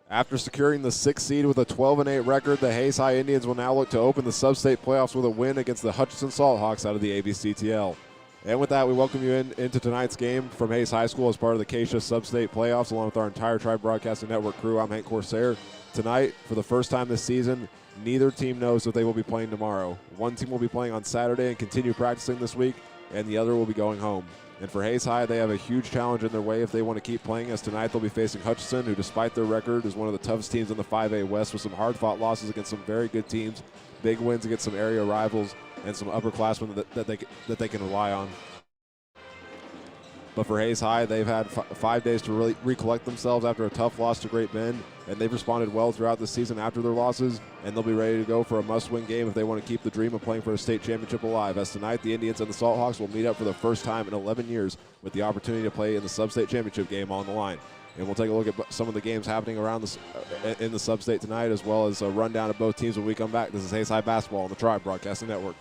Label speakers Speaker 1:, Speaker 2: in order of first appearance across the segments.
Speaker 1: After securing the 6th seed with a 12-8 record, the Hayes High Indians will now look to open the sub-state playoffs with a win against the Hutchinson Salthawks out of the ABCTL. And with that, we welcome you into tonight's game from Hayes High School as part of the Keisha Sub-State Playoffs, along with our entire Tribe Broadcasting Network crew. I'm Hank Corsair. Tonight, for the first time this season, neither team knows that they will be playing tomorrow. One team will be playing on Saturday and continue practicing this week, and the other will be going home. And for Hayes High, they have a huge challenge in their way if they want to keep playing, as tonight they'll be facing Hutchinson, who despite their record is one of the toughest teams in the 5A West, with some hard-fought losses against some very good teams, big wins against some area rivals, and some upperclassmen that they can rely on. But for Hayes High, they've had 5 days to really recollect themselves after a tough loss to Great Bend, and they've responded well throughout the season after their losses, and they'll be ready to go for a must-win game if they want to keep the dream of playing for a state championship alive. As tonight, the Indians and the Salthawks will meet up for the first time in 11 years with the opportunity to play in the sub-state championship game on the line. And we'll take a look at some of the games happening around in the sub-state tonight, as well as a rundown of both teams when we come back. This is Hayes High Basketball on the Tribe Broadcasting Network.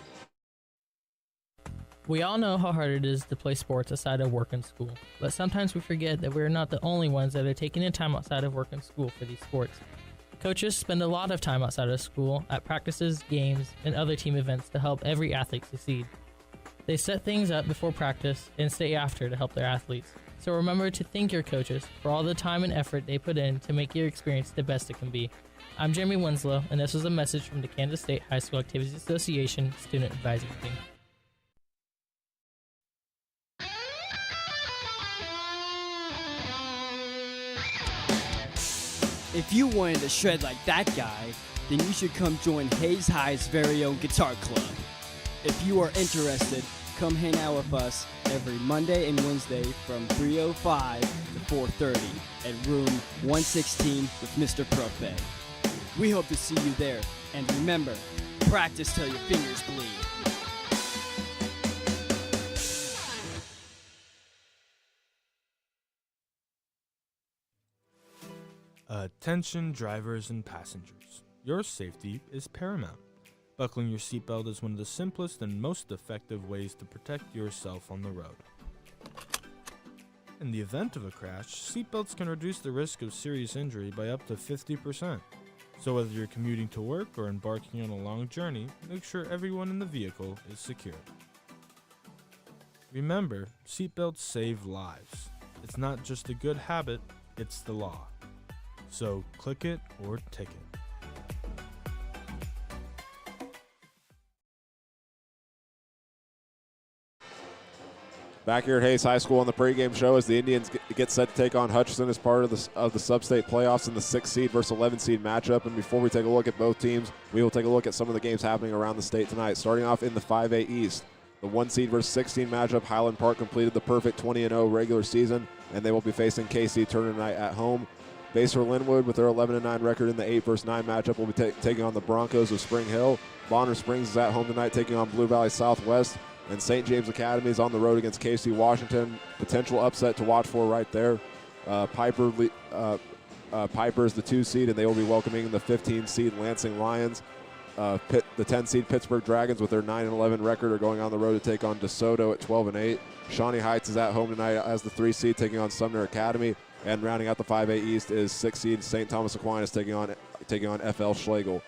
Speaker 2: We all know how hard it is to play sports outside of work and school, but sometimes we forget that we're not the only ones that are taking in time outside of work and school for these sports. Coaches spend a lot of time outside of school at practices, games, and other team events to help every athlete succeed. They set things up before practice and stay after to help their athletes. So remember to thank your coaches for all the time and effort they put in to make your experience the best it can be. I'm Jeremy Winslow, and this was a message from the Kansas State High School Activities Association Student Advisory Team.
Speaker 3: If you wanted to shred like that guy, then you should come join Hayes High's very own guitar club. If you are interested, come hang out with us every Monday and Wednesday from 3:05 to 4:30 at room 116 with Mr. Prophet. We hope to see you there, and remember, practice till your fingers bleed.
Speaker 4: Attention drivers and passengers. Your safety is paramount. Buckling your seatbelt is one of the simplest and most effective ways to protect yourself on the road. In the event of a crash, seatbelts can reduce the risk of serious injury by up to 50%. So whether you're commuting to work or embarking on a long journey, make sure everyone in the vehicle is secure. Remember, seatbelts save lives. It's not just a good habit, it's the law. So click it or ticket.
Speaker 1: Back here at Hayes High School on the pregame show as the Indians get set to take on Hutchinson as part of the sub-state playoffs in the 6th seed versus 11th seed matchup. And before we take a look at both teams, we will take a look at some of the games happening around the state tonight. Starting off in the 5A East, the 1 seed versus 16 matchup, Highland Park completed the perfect 20-0 regular season, and they will be facing KC Turner tonight at home. Baser Linwood, with their 11-9 record in the 8 versus 9 matchup, will be taking on the Broncos of Spring Hill. Bonner Springs is at home tonight, taking on Blue Valley Southwest. And St. James Academy is on the road against KC Washington. Potential upset to watch for right there. Piper is the 2 seed, and they will be welcoming the 15 seed Lansing Lions. The 10 seed Pittsburgh Dragons, with their 9-11 record, are going on the road to take on DeSoto at 12-8. Shawnee Heights is at home tonight as the 3 seed, taking on Sumner Academy. And rounding out the 5A East is 6 seed St. Thomas Aquinas taking on FL Schlegel.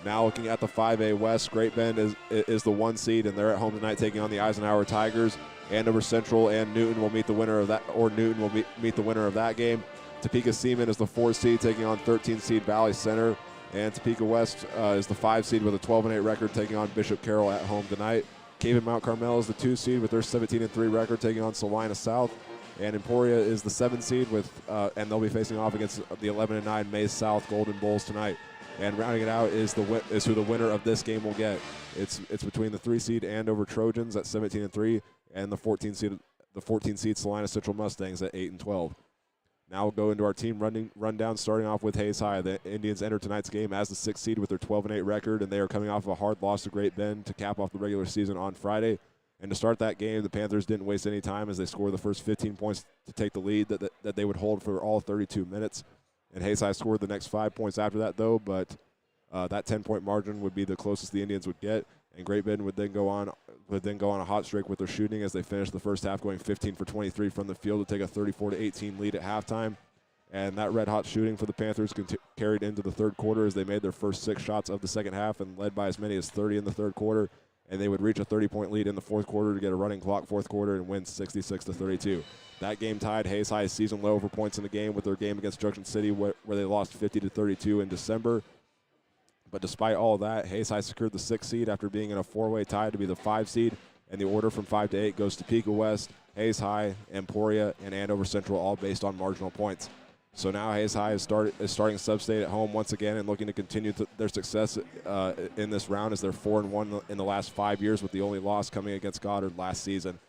Speaker 1: Now looking at the 5A West, Great Bend is the 1 seed, and they're at home tonight taking on the Eisenhower Tigers. Andover Central and Newton will meet the winner of that, or Newton will meet the winner of that game. Topeka Seaman is the 4 seed taking on 13 seed Valley Center, and Topeka West is the 5 seed with a 12-8 record taking on Bishop Carroll at home tonight. Cave Mount Carmel is the 2 seed with their 17-3 record taking on Salina South. And Emporia is the 7 seed and they'll be facing off against the 11-9 Mays South Golden Bulls tonight. And rounding it out is who the winner of this game will get. It's between the 3 seed Andover Trojans at 17-3 and the 14 seed Salina Central Mustangs at 8-12. Now we'll go into our team rundown, starting off with Hayes High. The Indians enter tonight's game as the 6th seed with their 12-8 record, and they are coming off of a hard loss to Great Bend to cap off the regular season on Friday. And to start that game, the Panthers didn't waste any time as they scored the first 15 points to take the lead that they would hold for all 32 minutes. And Hayes High scored the next 5 points after that, though, but that 10-point margin would be the closest the Indians would get. And Great Bend would then go on a hot streak with their shooting as they finished the first half going 15 for 23 from the field to take a 34-18 lead at halftime. And that red-hot shooting for the Panthers carried into the third quarter as they made their first 6 shots of the second half and led by as many as 30 in the third quarter. And they would reach a 30-point lead in the fourth quarter to get a running clock fourth quarter and win 66-32. That game tied Hayes High's season low for points in the game with their game against Junction City where they lost 50-32 in December. But despite all of that, Hayes High secured the 6th seed after being in a 4-way tie to be the 5 seed. And the order from 5 to 8 goes to Topeka West, Hayes High, Emporia, and Andover Central, all based on marginal points. So now Hayes High is starting sub-state at home once again and looking to continue their success in this round as they're 4-1 in the last 5 years, with the only loss coming against Goddard last season.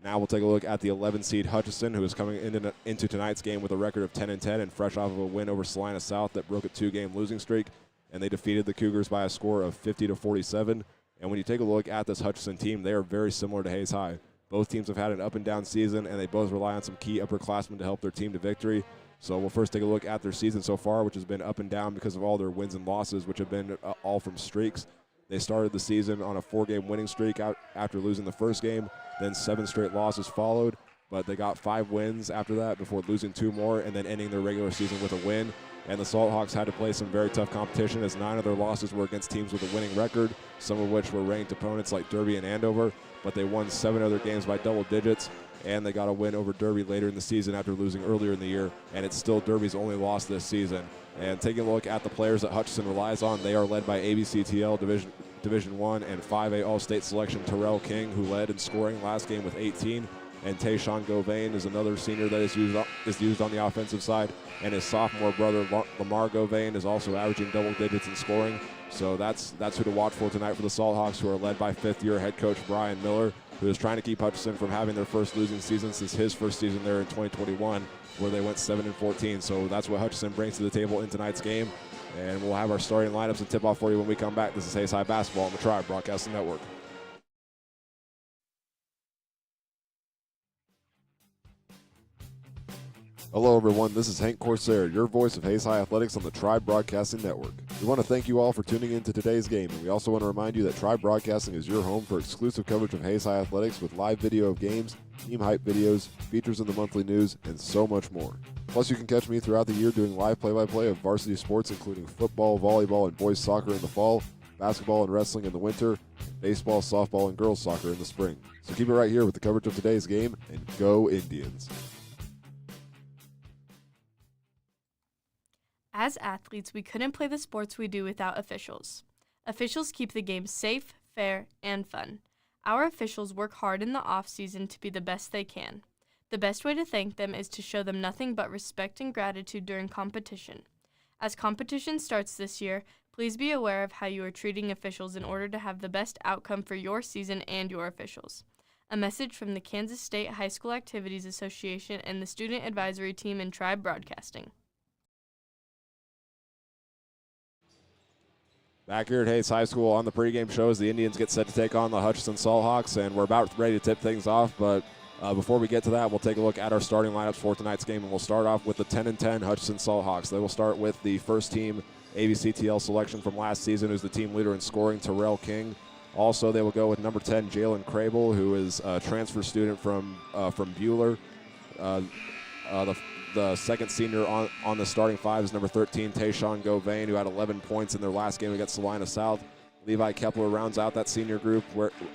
Speaker 1: Now we'll take a look at the 11 seed Hutchinson, who is coming into tonight's game with a record of 10-10 and fresh off of a win over Salina South that broke a 2-game losing streak, and they defeated the Cougars by a score of 50-47. And when you take a look at this Hutchinson team, they are very similar to Hayes High. Both teams have had an up-and-down season, and they both rely on some key upperclassmen to help their team to victory. So we'll first take a look at their season so far, which has been up and down because of all their wins and losses, which have been all from streaks. They started the season on a 4-game winning streak after losing the first game. Then 7 straight losses followed, but they got 5 wins after that before losing 2 more and then ending their regular season with a win. And the Salt Hawks had to play some very tough competition as 9 of their losses were against teams with a winning record, some of which were ranked opponents like Derby and Andover, but they won 7 other games by double digits, and they got a win over Derby later in the season after losing earlier in the year, and it's still Derby's only loss this season. And taking a look at the players that Hutchinson relies on, they are led by ABCTL Division 1 and 5A All-State selection Terrell King, who led in scoring last game with 18. And Tayshawn Govain is another senior that is used on the offensive side. And his sophomore brother, Lamar Govain, is also averaging double digits in scoring. So that's who to watch for tonight for the Salt Hawks, who are led by 5th-year head coach Brian Miller, who is trying to keep Hutchinson from having their first losing season since his first season there in 2021, where they went 7-14. So that's what Hutchinson brings to the table in tonight's game. And we'll have our starting lineups and tip-off for you when we come back. This is Hayes High Basketball on the Tribe Broadcasting Network. Hello, everyone. This is Hank Corsair, your voice of Hayes High Athletics on the Tribe Broadcasting Network. We want to thank you all for tuning in to today's game, and we also want to remind you that Tribe Broadcasting is your home for exclusive coverage of Hayes High Athletics with live video of games, team hype videos, features in the monthly news, and so much more. Plus, you can catch me throughout the year doing live play-by-play of varsity sports, including football, volleyball, and boys soccer in the fall, basketball and wrestling in the winter, and baseball, softball, and girls soccer in the spring. So keep it right here with the coverage of today's game, and go Indians.
Speaker 5: As athletes, we couldn't play the sports we do without officials. Officials keep the game safe, fair, and fun. Our officials work hard in the off-season to be the best they can. The best way to thank them is to show them nothing but respect and gratitude during competition. As competition starts this year, please be aware of how you are treating officials in order to have the best outcome for your season and your officials. A message from the Kansas State High School Activities Association and the Student Advisory Team in Tribe Broadcasting.
Speaker 1: Back here at Hayes High School on the pregame show as the Indians get set to take on the Hutchinson Salt Hawks, and we're about ready to tip things off, but before we get to that, we'll take a look at our starting lineups for tonight's game, and we'll start off with the 10-10 Hutchinson Salt Hawks. They will start with the first team ABCTL selection from last season, who's the team leader in scoring, Terrell King. Also, they will go with number 10, Jalen Crable, who is a transfer student from Bueller. The second senior on the starting 5 is number 13, Tayshawn Govain, who had 11 points in their last game against Salina South. Levi Kepler rounds out that senior group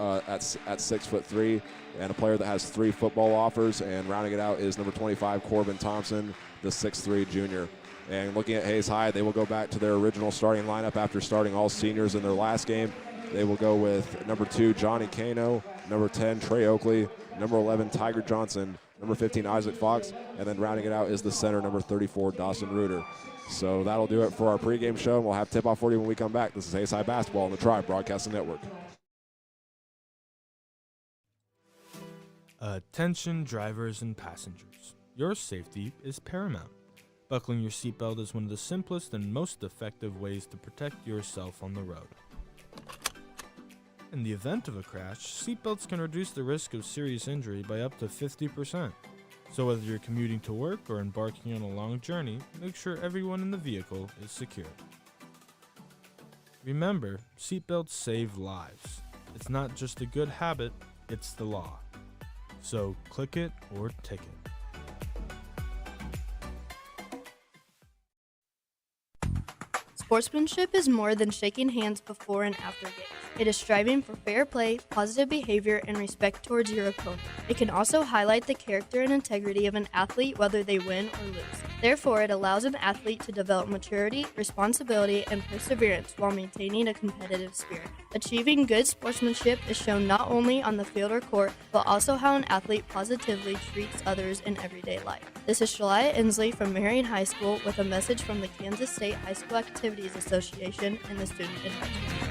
Speaker 1: at 6'3", and a player that has 3 football offers. And rounding it out is number 25, Corbin Thompson, the 6'3" junior. And looking at Hayes High, they will go back to their original starting lineup after starting all seniors in their last game. They will go with number 2, Johnny Kano, number 10, Trey Oakley, number 11, Tiger Johnson, number 15, Isaac Fox, and then rounding it out is the center, number 34, Dawson Reuter. So that'll do it for our pregame show, and we'll have tip-off for you when we come back. This is Hayes High Basketball on the Tribe Broadcasting Network.
Speaker 4: Attention drivers and passengers. Your safety is paramount. Buckling your seatbelt is one of the simplest and most effective ways to protect yourself on the road. In the event of a crash, seatbelts can reduce the risk of serious injury by up to 50%. So whether you're commuting to work or embarking on a long journey, make sure everyone in the vehicle is secure. Remember, seatbelts save lives. It's not just a good habit, it's the law. So click it or ticket.
Speaker 6: Sportsmanship is more than shaking hands before and after games. It is striving for fair play, positive behavior, and respect towards your opponent. It can also highlight the character and integrity of an athlete whether they win or lose. Therefore, it allows an athlete to develop maturity, responsibility, and perseverance while maintaining a competitive spirit. Achieving good sportsmanship is shown not only on the field or court, but also how an athlete positively treats others in everyday life. This is Shalaya Inslee from Marion High School with a message from the Kansas State High School Activities Association and the Student Advisory.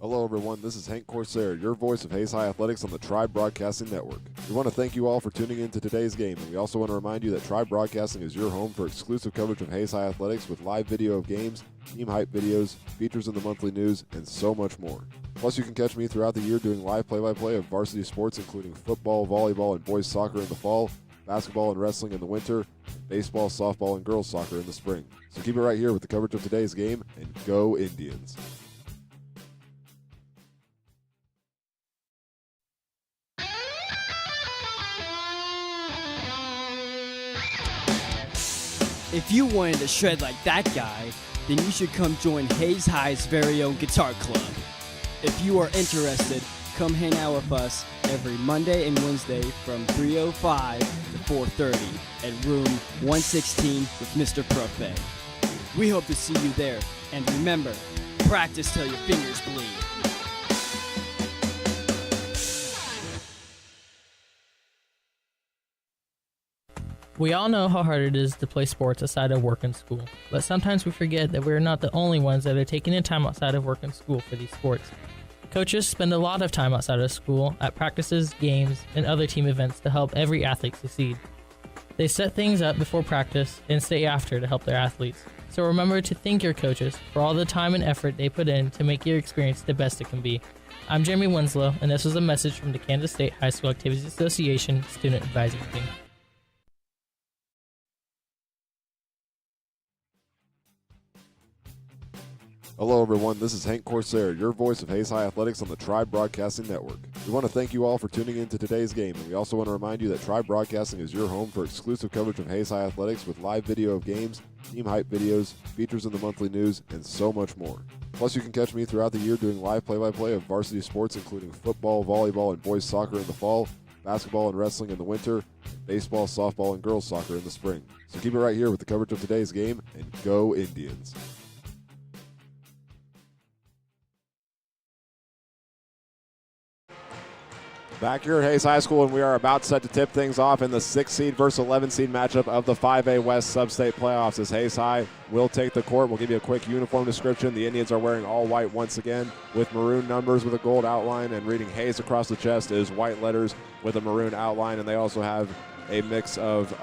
Speaker 1: Hello, everyone. This is Hank Corsair, your voice of Hayes High Athletics on the Tribe Broadcasting Network. We want to thank you all for tuning in to today's game, and we also want to remind you that Tribe Broadcasting is your home for exclusive coverage of Hayes High Athletics with live video of games, team hype videos, features in the monthly news, and so much more. Plus, you can catch me throughout the year doing live play-by-play of varsity sports, including football, volleyball, and boys soccer in the fall, basketball and wrestling in the winter, baseball, softball, and girls soccer in the spring. So keep it right here with the coverage of today's game, and go Indians.
Speaker 3: If you wanted to shred like that guy, then you should come join Hayes High's very own guitar club. If you are interested, come hang out with us every Monday and Wednesday from 3:05 to 4:30 at room 116 with Mr. Prophet. We hope to see you there, and remember, practice till your fingers bleed.
Speaker 2: We all know how hard it is to play sports outside of work and school, but sometimes we forget that we're not the only ones that are taking in time outside of work and school for these sports. Coaches spend a lot of time outside of school at practices, games, and other team events to help every athlete succeed. They set things up before practice and stay after to help their athletes. So remember to thank your coaches for all the time and effort they put in to make your experience the best it can be. I'm Jeremy Winslow, and this was a message from the Kansas State High School Activities Association Student Advisory Team.
Speaker 1: Hello, everyone. This is Hank Corsair, your voice of Hayes High Athletics on the Tribe Broadcasting Network. We want to thank you all for tuning in to today's game, and we also want to remind you that Tribe Broadcasting is your home for exclusive coverage of Hayes High Athletics with live video of games, team hype videos, features in the monthly news, and so much more. Plus, you can catch me throughout the year doing live play-by-play of varsity sports, including football, volleyball, and boys soccer in the fall, basketball and wrestling in the winter, baseball, softball, and girls soccer in the spring. So keep it right here with the coverage of today's game, and go Indians. Back here at Hayes High School, and we are about set to tip things off in the 6 seed versus 11 seed matchup of the 5A West Sub-State Playoffs. As Hayes High will take the court. We'll give you a quick uniform description. The Indians are wearing all white once again with maroon numbers with a gold outline, and reading Hayes across the chest is white letters with a maroon outline, and they also have a mix of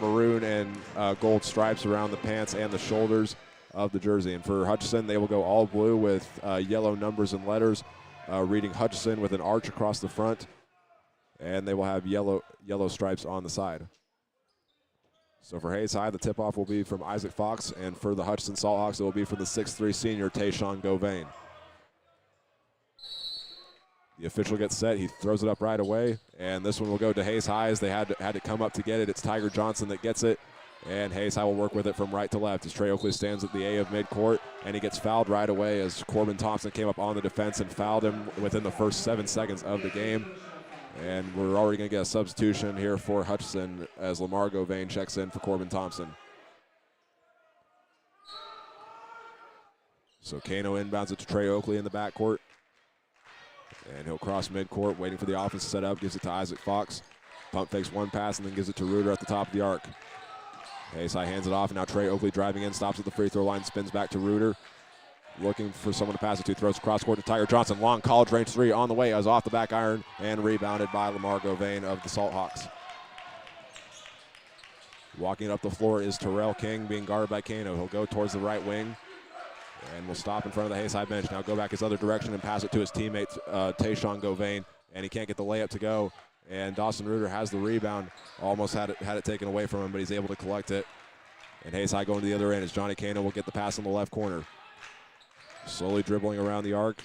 Speaker 1: maroon and gold stripes around the pants and the shoulders of the jersey. And for Hutchinson, they will go all blue with yellow numbers and letters. Reading Hutchinson with an arch across the front, and they will have yellow stripes on the side. So for Hayes High, the tip-off will be from Isaac Fox, and for the Hutchinson Salthawks, it will be from the 6'3 senior Tayshawn Govain. The official gets set. He throws it up right away, and this one will go to Hayes High as they had to come up to get it. It's Tiger Johnson that gets it, and Hayes High will work with it from right to left as Trey Oakley stands at the A of midcourt, and he gets fouled right away as Corbin Thompson came up on the defense and fouled him within the first 7 seconds of the game. And we're already going to get a substitution here for Hutchinson as Lamar Govain checks in for Corbin Thompson. So Kano inbounds it to Trey Oakley in the backcourt. And he'll cross midcourt, waiting for the offense to set up, gives it to Isaac Fox. Pump fakes one pass and then gives it to Reuter at the top of the arc. Hayes High hands it off, and now Trey Oakley driving in, stops at the free throw line, spins back to Reuter. Looking for someone to pass it to, throws across court to Tiger Johnson. Long college range three on the way as off the back iron and rebounded by Lamar Govain of the Salthawks. Walking up the floor is Terrell King being guarded by Kano. He'll go towards the right wing and will stop in front of the Hayes High bench. Now go back his other direction and pass it to his teammate Tayshawn Govain, and he can't get the layup to go. And Dawson Reuter has the rebound. Almost had it taken away from him, but he's able to collect it. And Hayes High going to the other end as Johnny Kano will get the pass in the left corner. Slowly dribbling around the arc.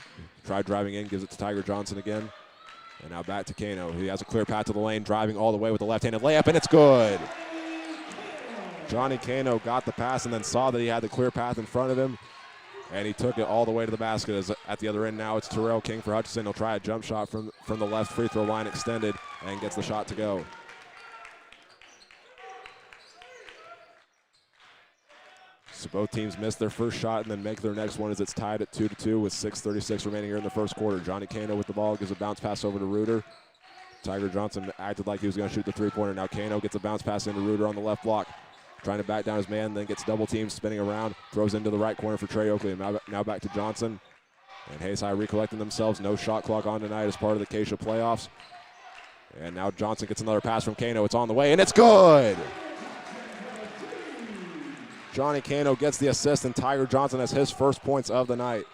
Speaker 1: Tried driving in, gives it to Tiger Johnson again. And now back to Kano. He has a clear path to the lane, driving all the way with the left-handed layup, and it's good. Johnny Kano got the pass and then saw that he had the clear path in front of him, and he took it all the way to the basket. As at the other end now, it's Terrell King for Hutchinson. He'll try a jump shot from the left free throw line extended and gets the shot to go. So both teams miss their first shot and then make their next one as it's tied at 2-2 with 6:36 remaining here in the first quarter. Johnny Kano with the ball, gives a bounce pass over to Reuter. Tiger Johnson acted like he was going to shoot the three-pointer. Now Kano gets a bounce pass into Reuter on the left block, trying to back down his man, then gets double teamed, spinning around, throws into the right corner for Trey Oakley. Now back to Johnson. And Hayes High recollecting themselves. No shot clock on tonight as part of the Acacia playoffs. And now Johnson gets another pass from Kano. It's on the way, and it's good! Johnny Kano gets the assist, and Tiger Johnson has his first points of the night.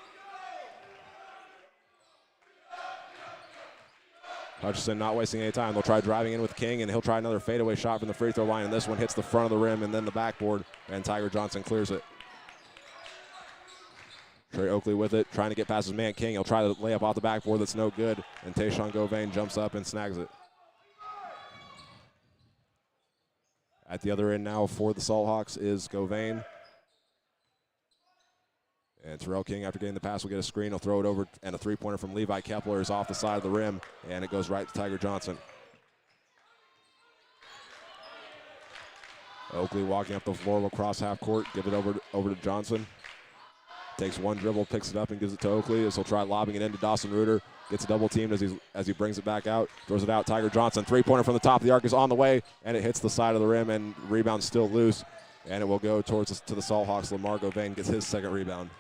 Speaker 1: Hutchinson not wasting any time. They'll try driving in with King, and he'll try another fadeaway shot from the free throw line, and this one hits the front of the rim and then the backboard, and Tiger Johnson clears it. Trey Oakley with it, trying to get past his man King. He'll try to lay up off the backboard. That's no good, and Tayshawn Govain jumps up and snags it. At the other end now for the Salthawks is Govain. And Terrell King, after getting the pass, will get a screen. He'll throw it over, and a three-pointer from Levi Kepler is off the side of the rim, and it goes right to Tiger Johnson. Oakley walking up the floor, will cross half court, give it over to Johnson. Takes one dribble, picks it up, and gives it to Oakley as he'll try lobbing it into Dawson Reuter. Gets double teamed as he brings it back out. Throws it out. Tiger Johnson, three-pointer from the top of the arc is on the way, and it hits the side of the rim, and rebound still loose. And it will go to the Salthawks. Lamar Govain gets his second rebound.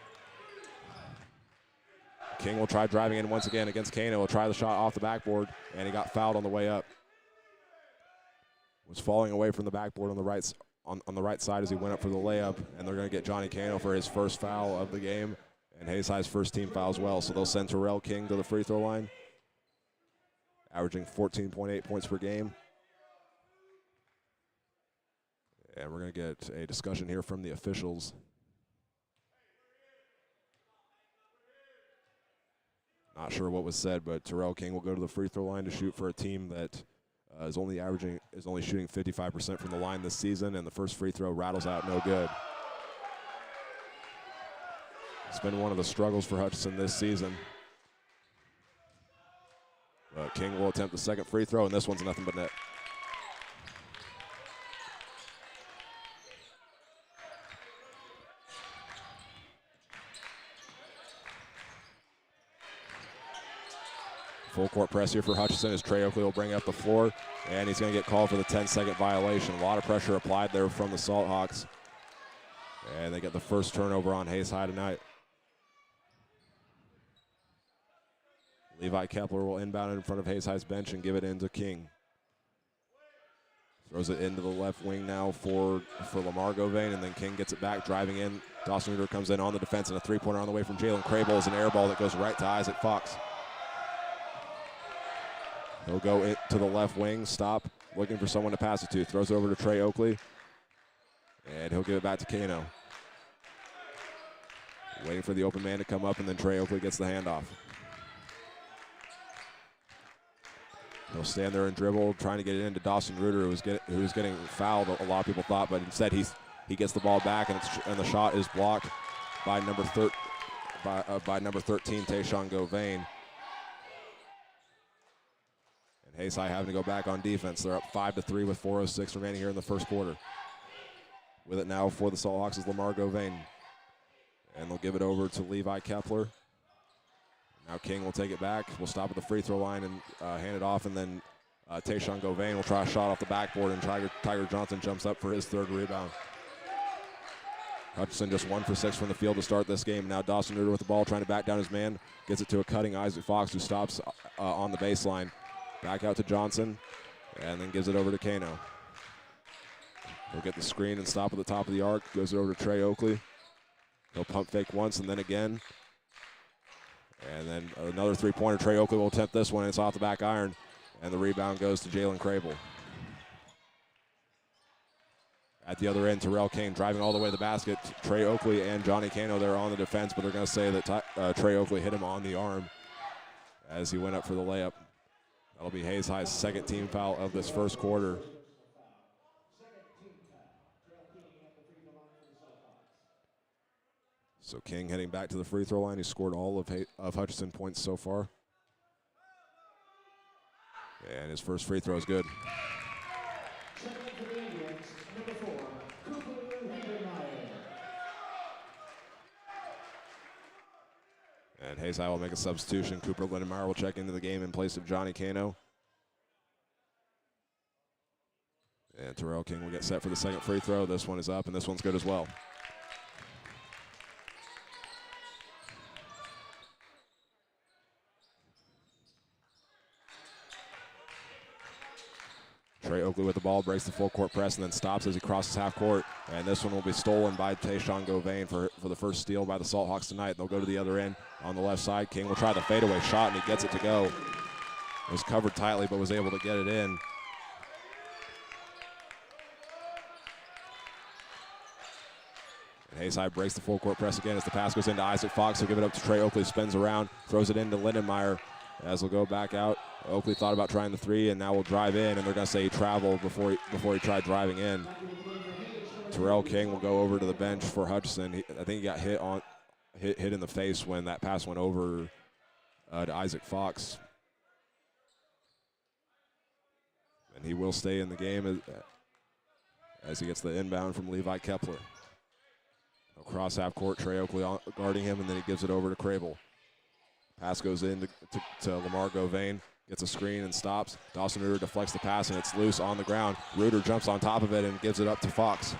Speaker 1: King will try driving in once again against Kano. He'll try the shot off the backboard, and he got fouled on the way up. Was falling away from the backboard on the right side as he went up for the layup, and they're going to get Johnny Kano for his first foul of the game. And Hayes High's first team foul as well. So they'll send Terrell King to the free throw line, averaging 14.8 points per game. And we're going to get a discussion here from the officials. Not sure what was said, but Terrell King will go to the free throw line to shoot for a team that is only shooting 55% from the line this season, and the first free throw rattles out no good. It's been one of the struggles for Hutchinson this season. But King will attempt the second free throw, and this one's nothing but net. Full court press here for Hutchinson as Trey Oakley will bring up the floor, and he's going to get called for the 10-second violation. A lot of pressure applied there from the Salthawks, and they get the first turnover on Hayes High tonight. Levi Kepler will inbound in front of Hayes High's bench and give it into King. Throws it into the left wing now for Lamar Govain, and then King gets it back, driving in. Dawson Reuter comes in on the defense, and a three-pointer on the way from Jalen Crable is an air ball that goes right to Isaac Fox. He'll go to the left wing, stop, looking for someone to pass it to. Throws it over to Trey Oakley, and he'll give it back to Kano. Waiting for the open man to come up, and then Trey Oakley gets the handoff. He'll stand there and dribble, trying to get it into Dawson Reuter, who was getting fouled, a lot of people thought, but instead he gets the ball back, and the shot is blocked by number 13, Tayshawn Govain. And Hayes High having to go back on defense. They're up 5-3 with 4:06 remaining here in the first quarter. With it now for the Salthawks is Lamar Govain. And they'll give it over to Levi Kepler. Now King will take it back. We'll stop at the free throw line and hand it off, and then Tayshawn Govain will try a shot off the backboard, and Tiger Johnson jumps up for his third rebound. Hutchinson just 1 for 6 from the field to start this game. Now Dawson Reuter with the ball, trying to back down his man. Gets it to a cutting Isaac Fox, who stops on the baseline. Back out to Johnson, and then gives it over to Kano. He'll get the screen and stop at the top of the arc. Goes it over to Trey Oakley. He'll pump fake once and then again. And then another three-pointer. Trey Oakley will attempt this one. It's off the back iron, and the rebound goes to Jalen Crable. At the other end, Terrell King driving all the way to the basket. Trey Oakley and Johnny Kano there on the defense, but they're going to say that Trey Oakley hit him on the arm as he went up for the layup. That'll be Hayes High's second team foul of this first quarter. So King heading back to the free throw line. He scored all of Hutchinson points so far. And his first free throw is good. And Hayes High will make a substitution. Cooper Lindenmeyer will check into the game in place of Johnny Cano. And Terrell King will get set for the second free throw. This one is up, and this one's good as well. Trey Oakley with the ball, breaks the full court press, and then stops as he crosses half court. And this one will be stolen by Tayshawn Govain for the first steal by the Salt Hawks tonight. They'll go to the other end on the left side. King will try the fadeaway shot, and he gets it to go. It was covered tightly, but was able to get it in. And Hayes High breaks the full court press again as the pass goes into Isaac Fox. He'll give it up to Trey Oakley, spins around, throws it into Lindenmeyer as he'll go back out. Oakley thought about trying the three, and now will drive in, and they're going to say he traveled before he tried driving in. Terrell King will go over to the bench for Hutchinson. I think he got hit in the face when that pass went over to Isaac Fox. And he will stay in the game as he gets the inbound from Levi Kepler. Across half court, Trey Oakley guarding him, and then he gives it over to Crable. Pass goes in to Lamar Govain. Gets a screen and stops. Dawson Reuter deflects the pass, and it's loose on the ground. Reuter jumps on top of it and gives it up to Fox.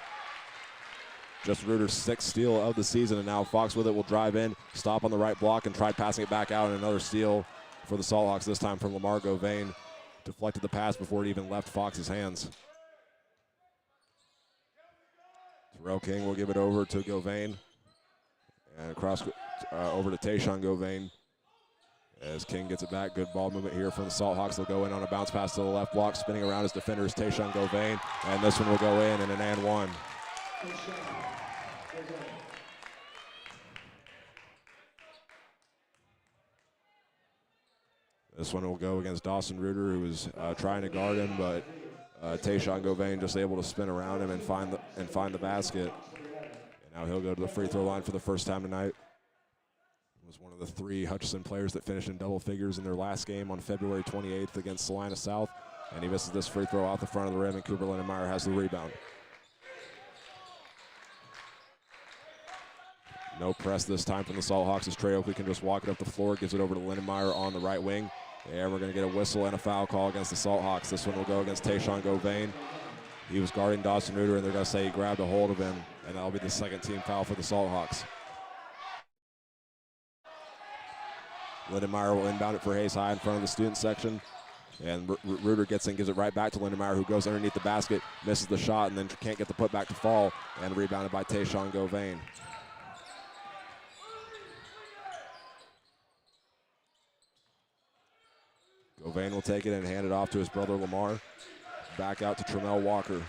Speaker 1: Just Reuter's sixth steal of the season, and now Fox with it will drive in, stop on the right block, and try passing it back out, and another steal for the Salt Hawks, this time from Lamar Govain. Deflected the pass before it even left Fox's hands. Terrell King will give it over to Govain. And across over to Tayshawn Govain. As King gets it back, good ball movement here from the Salt Hawks. They'll go in on a bounce pass to the left block, spinning around his defenders, Tayshawn Govain, and this one will go in and an and one. This one will go against Dawson Reuter, who was trying to guard him, but Tayshawn Govain just able to spin around him and find the basket. And now he'll go to the free throw line for the first time tonight. Was one of the three Hutchinson players that finished in double figures in their last game on February 28th against Salina South. And he misses this free throw off the front of the rim, and Cooper Lindenmeyer has the rebound. No press this time from the Salt Hawks as Trey Oakley can just walk it up the floor, gives it over to Lindenmeyer on the right wing. And we're going to get a whistle and a foul call against the Salt Hawks. This one will go against Tayshawn Govain. He was guarding Dawson Reuter, and they're going to say he grabbed a hold of him, and that'll be the second team foul for the Salt Hawks. Lindenmeyer will inbound it for Hayes High in front of the student section. And Reuter gets in, gives it right back to Lindenmeyer, who goes underneath the basket, misses the shot, and then can't get the putback to fall, and rebounded by Tayshawn Govain. Govain will take it and hand it off to his brother Lamar. Back out to Tremel Walker.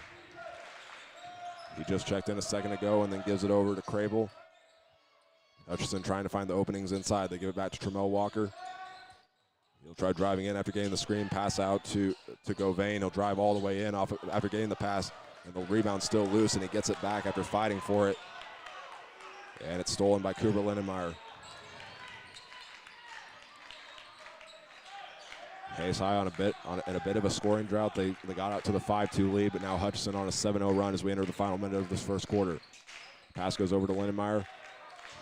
Speaker 1: He just checked in a second ago and then gives it over to Crable. Hutchinson trying to find the openings inside. They give it back to Tremel Walker. He'll try driving in after getting the screen, pass out to Govain. He'll drive all the way in after getting the pass, and the rebound's still loose, and he gets it back after fighting for it. And it's stolen by Cooper Lindenmeyer. Hayes High in a bit of a scoring drought. They got out to the 5-2 lead, but now Hutchinson on a 7-0 run as we enter the final minute of this first quarter. Pass goes over to Lindenmeyer.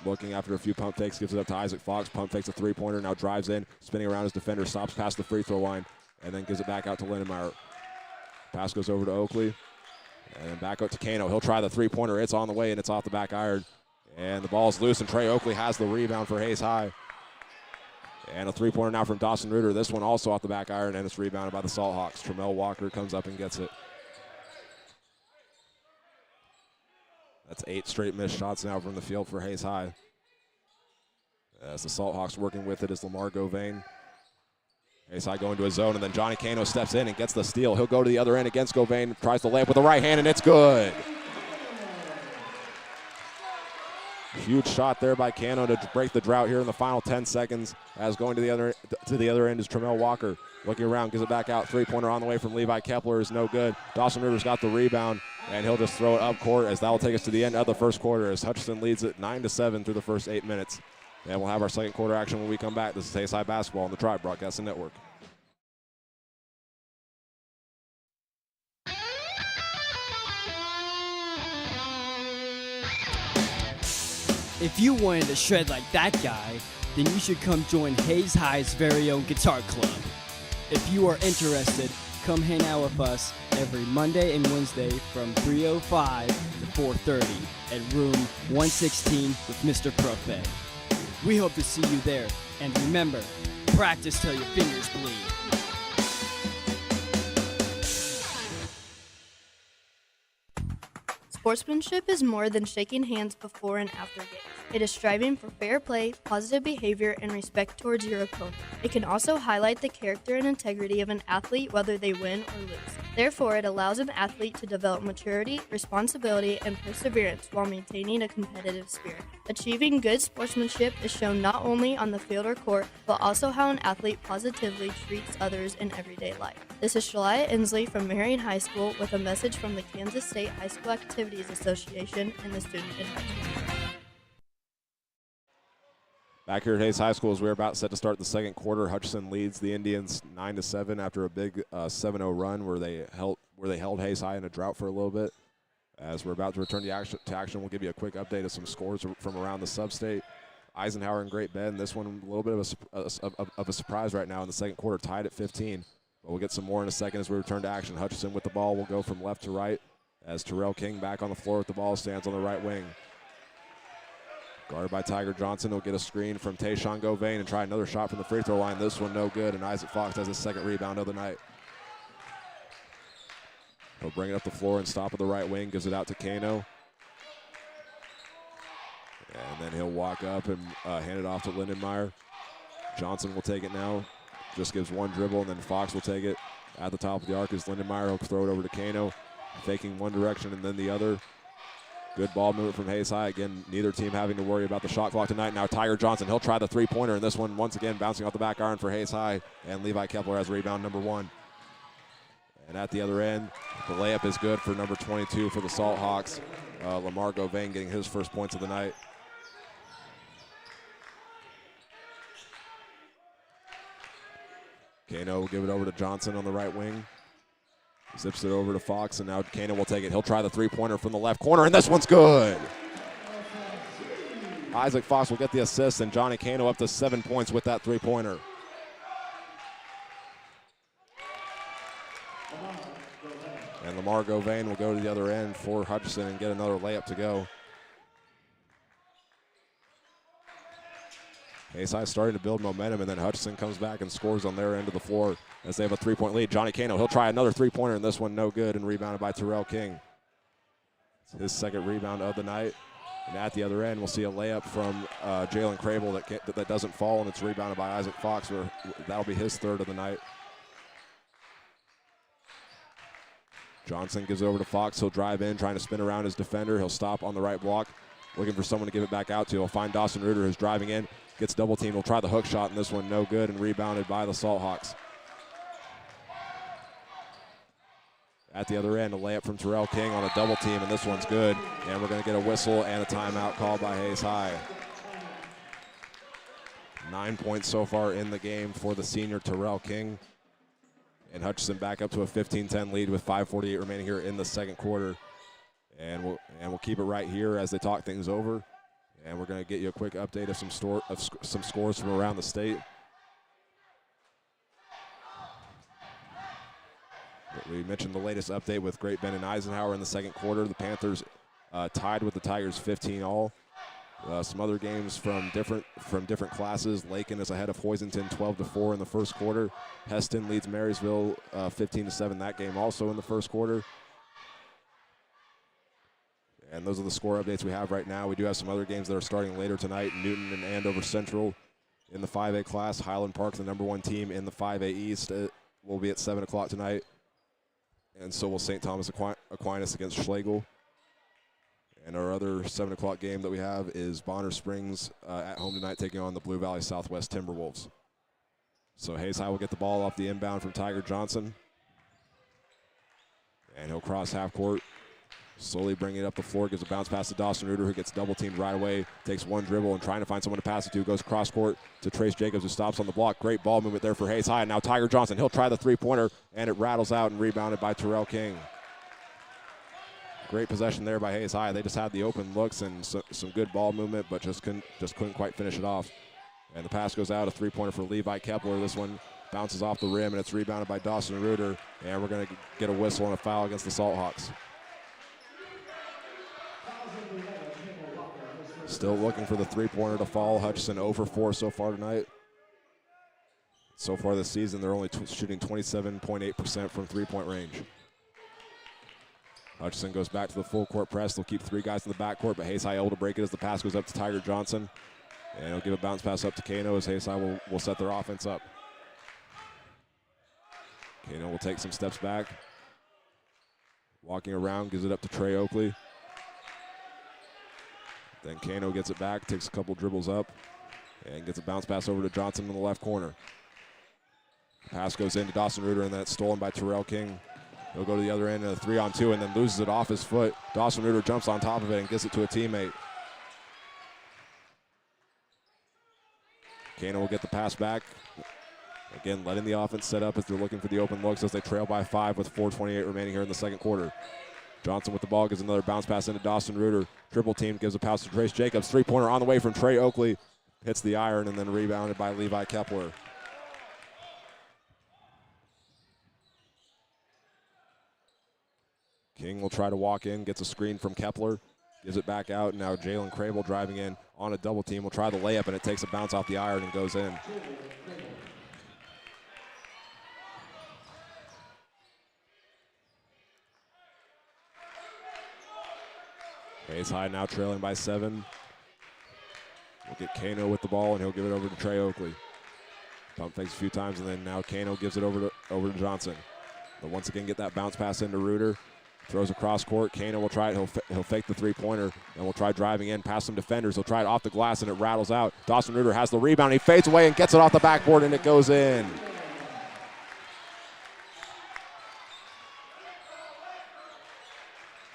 Speaker 1: Looking after a few pump fakes, gives it up to Isaac Fox. Pump fakes a three-pointer, now drives in, spinning around his defender, stops past the free throw line, and then gives it back out to Lindenmeyer. Pass goes over to Oakley, and then back out to Cano. He'll try the three-pointer. It's on the way, and it's off the back iron. And the ball's loose, and Trey Oakley has the rebound for Hayes High. And a three-pointer now from Dawson Reuter. This one also off the back iron, and it's rebounded by the Salt Hawks. Tremel Walker comes up and gets it. That's 8 straight missed shots now from the field for Hayes High. As the Salt Hawks working with it is Lamar Govain. Hayes High going to his zone, and then Johnny Cano steps in and gets the steal. He'll go to the other end against Govain, tries to lay up with the right hand, and it's good. Huge shot there by Cano to break the drought here in the final 10 seconds. As going to the other end is Tremel Walker. Looking around, gives it back out. Three-pointer on the way from Levi Kepler is no good. Dawson Rivers got the rebound, and he'll just throw it up court as that will take us to the end of the first quarter as Hutchinson leads it 9-7 through the first 8 minutes. And we'll have our second quarter action when we come back. This is Hayes High Basketball on the Tribe Broadcasting Network.
Speaker 3: If you wanted to shred like that guy, then you should come join Hayes High's very own guitar club. If you are interested, come hang out with us every Monday and Wednesday from 3:05 to 4:30 at room 116 with Mr. Prophet. We hope to see you there, and remember, practice till your fingers bleed.
Speaker 6: Sportsmanship is more than shaking hands before and after games. It is striving for fair play, positive behavior, and respect towards your opponent. It can also highlight the character and integrity of an athlete whether they win or lose. Therefore, it allows an athlete to develop maturity, responsibility, and perseverance while maintaining a competitive spirit. Achieving good sportsmanship is shown not only on the field or court, but also how an athlete positively treats others in everyday life. This is Shalaya Inslee from Marion High School with a message from the Kansas State High School Activities Association and the Student Advisory.
Speaker 1: Back here at Hayes High School as we're about set to start the second quarter. Hutchinson leads the Indians 9-7 after a big 7-0 run where they held Hayes High in a drought for a little bit. As we're about to return to action, we'll give you a quick update of some scores from around the sub-state. Eisenhower and Great Bend, this one a little bit of a surprise right now in the second quarter, tied at 15. But we'll get some more in a second as we return to action. Hutchinson with the ball will go from left to right as Terrell King back on the floor with the ball, stands on the right wing. Guarded by Tiger Johnson. He'll get a screen from Tayshawn Govain and try another shot from the free throw line. This one no good, and Isaac Fox has his second rebound of the night. He'll bring it up the floor and stop at the right wing, gives it out to Kano. And then he'll walk up and hand it off to Lindenmeyer. Johnson will take it now. Just gives one dribble, and then Fox will take it. At the top of the arc is Lindenmeyer. He'll throw it over to Kano, faking one direction and then the other. Good ball movement from Hayes High. Again, neither team having to worry about the shot clock tonight. Now Tiger Johnson, he'll try the three-pointer, and this one once again bouncing off the back iron for Hayes High, and Levi Kepler has rebound number 1. And at the other end, the layup is good for number 22 for the Salt Hawks. Lamar Govain getting his first points of the night. Kano will give it over to Johnson on the right wing. Zips it over to Fox, and now Kano will take it. He'll try the three-pointer from the left corner, and this one's good. Isaac Fox will get the assist, and Johnny Kano up to 7 points with that three-pointer. And Lamar Govain will go to the other end for Hutchinson and get another layup to go. Hayes High starting to build momentum, and then Hutchinson comes back and scores on their end of the floor as they have a three-point lead. Johnny Kano, he'll try another three-pointer, and this one no good, and rebounded by Terrell King. It's his second rebound of the night. And at the other end, we'll see a layup from Jalen Crable that doesn't fall, and it's rebounded by Isaac Fox. That'll be his third of the night. Johnson gives it over to Fox. He'll drive in, trying to spin around his defender. He'll stop on the right block, looking for someone to give it back out to. He'll find Dawson Reuter, who's driving in. Gets double teamed. He'll try the hook shot, and this one no good, and rebounded by the Salt Hawks. At the other end, a layup from Terrell King on a double team, and this one's good. And we're going to get a whistle and a timeout called by Hayes High. 9 points so far in the game for the senior Terrell King. And Hutchinson back up to a 15-10 lead with 5:48 remaining here in the second quarter. And we'll keep it right here as they talk things over. And we're going to get you a quick update of some scores from around the state. We mentioned the latest update with Great Bend and Eisenhower in the second quarter. The Panthers tied with the Tigers 15-all. Some other games from different classes. Lakin is ahead of Hoisington 12-4 in the first quarter. Heston leads Marysville 15-7 that game also in the first quarter. And those are the score updates we have right now. We do have some other games that are starting later tonight. Newton and Andover Central in the 5A class. Highland Park, the number 1 team in the 5A East, will be at 7 o'clock tonight. And so will St. Thomas Aquinas against Schlegel. And our other 7 o'clock game that we have is Bonner Springs at home tonight taking on the Blue Valley Southwest Timberwolves. So Hayes High will get the ball off the inbound from Tiger Johnson. And he'll cross half court, slowly bring it up the floor, gives a bounce pass to Dawson Reuter, who gets double teamed right away, takes one dribble and trying to find someone to pass it to, goes cross court to Trace Jacobs, who stops on the block. Great ball movement there for Hayes High. And now Tiger Johnson, he'll try the three-pointer, and it rattles out and rebounded by Terrell King. Great possession there by Hayes High. They just had the open looks and some good ball movement, but just couldn't quite finish it off. And the pass goes out, a three-pointer for Levi Kepler. This one bounces off the rim, and it's rebounded by Dawson Reuter. And we're going to get a whistle and a foul against the Salt Hawks. Still looking for the three-pointer to fall. Hutchinson 0 for 4 so far tonight. So far this season, they're only shooting 27.8% from three-point range. Hutchinson goes back to the full court press. They'll keep 3 guys in the backcourt, but Hayes High able to break it as the pass goes up to Tiger Johnson. And he'll give a bounce pass up to Kano as Hayes High will set their offense up. Kano will take some steps back. Walking around, gives it up to Trey Oakley. Then Kano gets it back, takes a couple dribbles up, and gets a bounce pass over to Johnson in the left corner. Pass goes into Dawson Reuter, and then it's stolen by Terrell King. He'll go to the other end in a 3-on-2 and then loses it off his foot. Dawson Reuter jumps on top of it and gets it to a teammate. Kano will get the pass back. Again, letting the offense set up as they're looking for the open looks as they trail by 5 with 4:28 remaining here in the second quarter. Johnson with the ball gives another bounce pass into Dawson Reuter. Triple team gives a pass to Trace Jacobs. Three-pointer on the way from Trey Oakley. Hits the iron and then rebounded by Levi Kepler. King will try to walk in, gets a screen from Kepler, gives it back out, and now Jalen Crable driving in on a double team will try the layup, and it takes a bounce off the iron and goes in. Hayes High now trailing by 7. We'll get Kano with the ball, and he'll give it over to Trey Oakley. Pump fakes a few times, and then now Kano gives it over to Johnson. But once again, get that bounce pass into Reuter. Throws across court. Kano will try it. He'll fake the three-pointer, and will try driving in past some defenders. He'll try it off the glass, and it rattles out. Dawson Reuter has the rebound. He fades away and gets it off the backboard, and it goes in.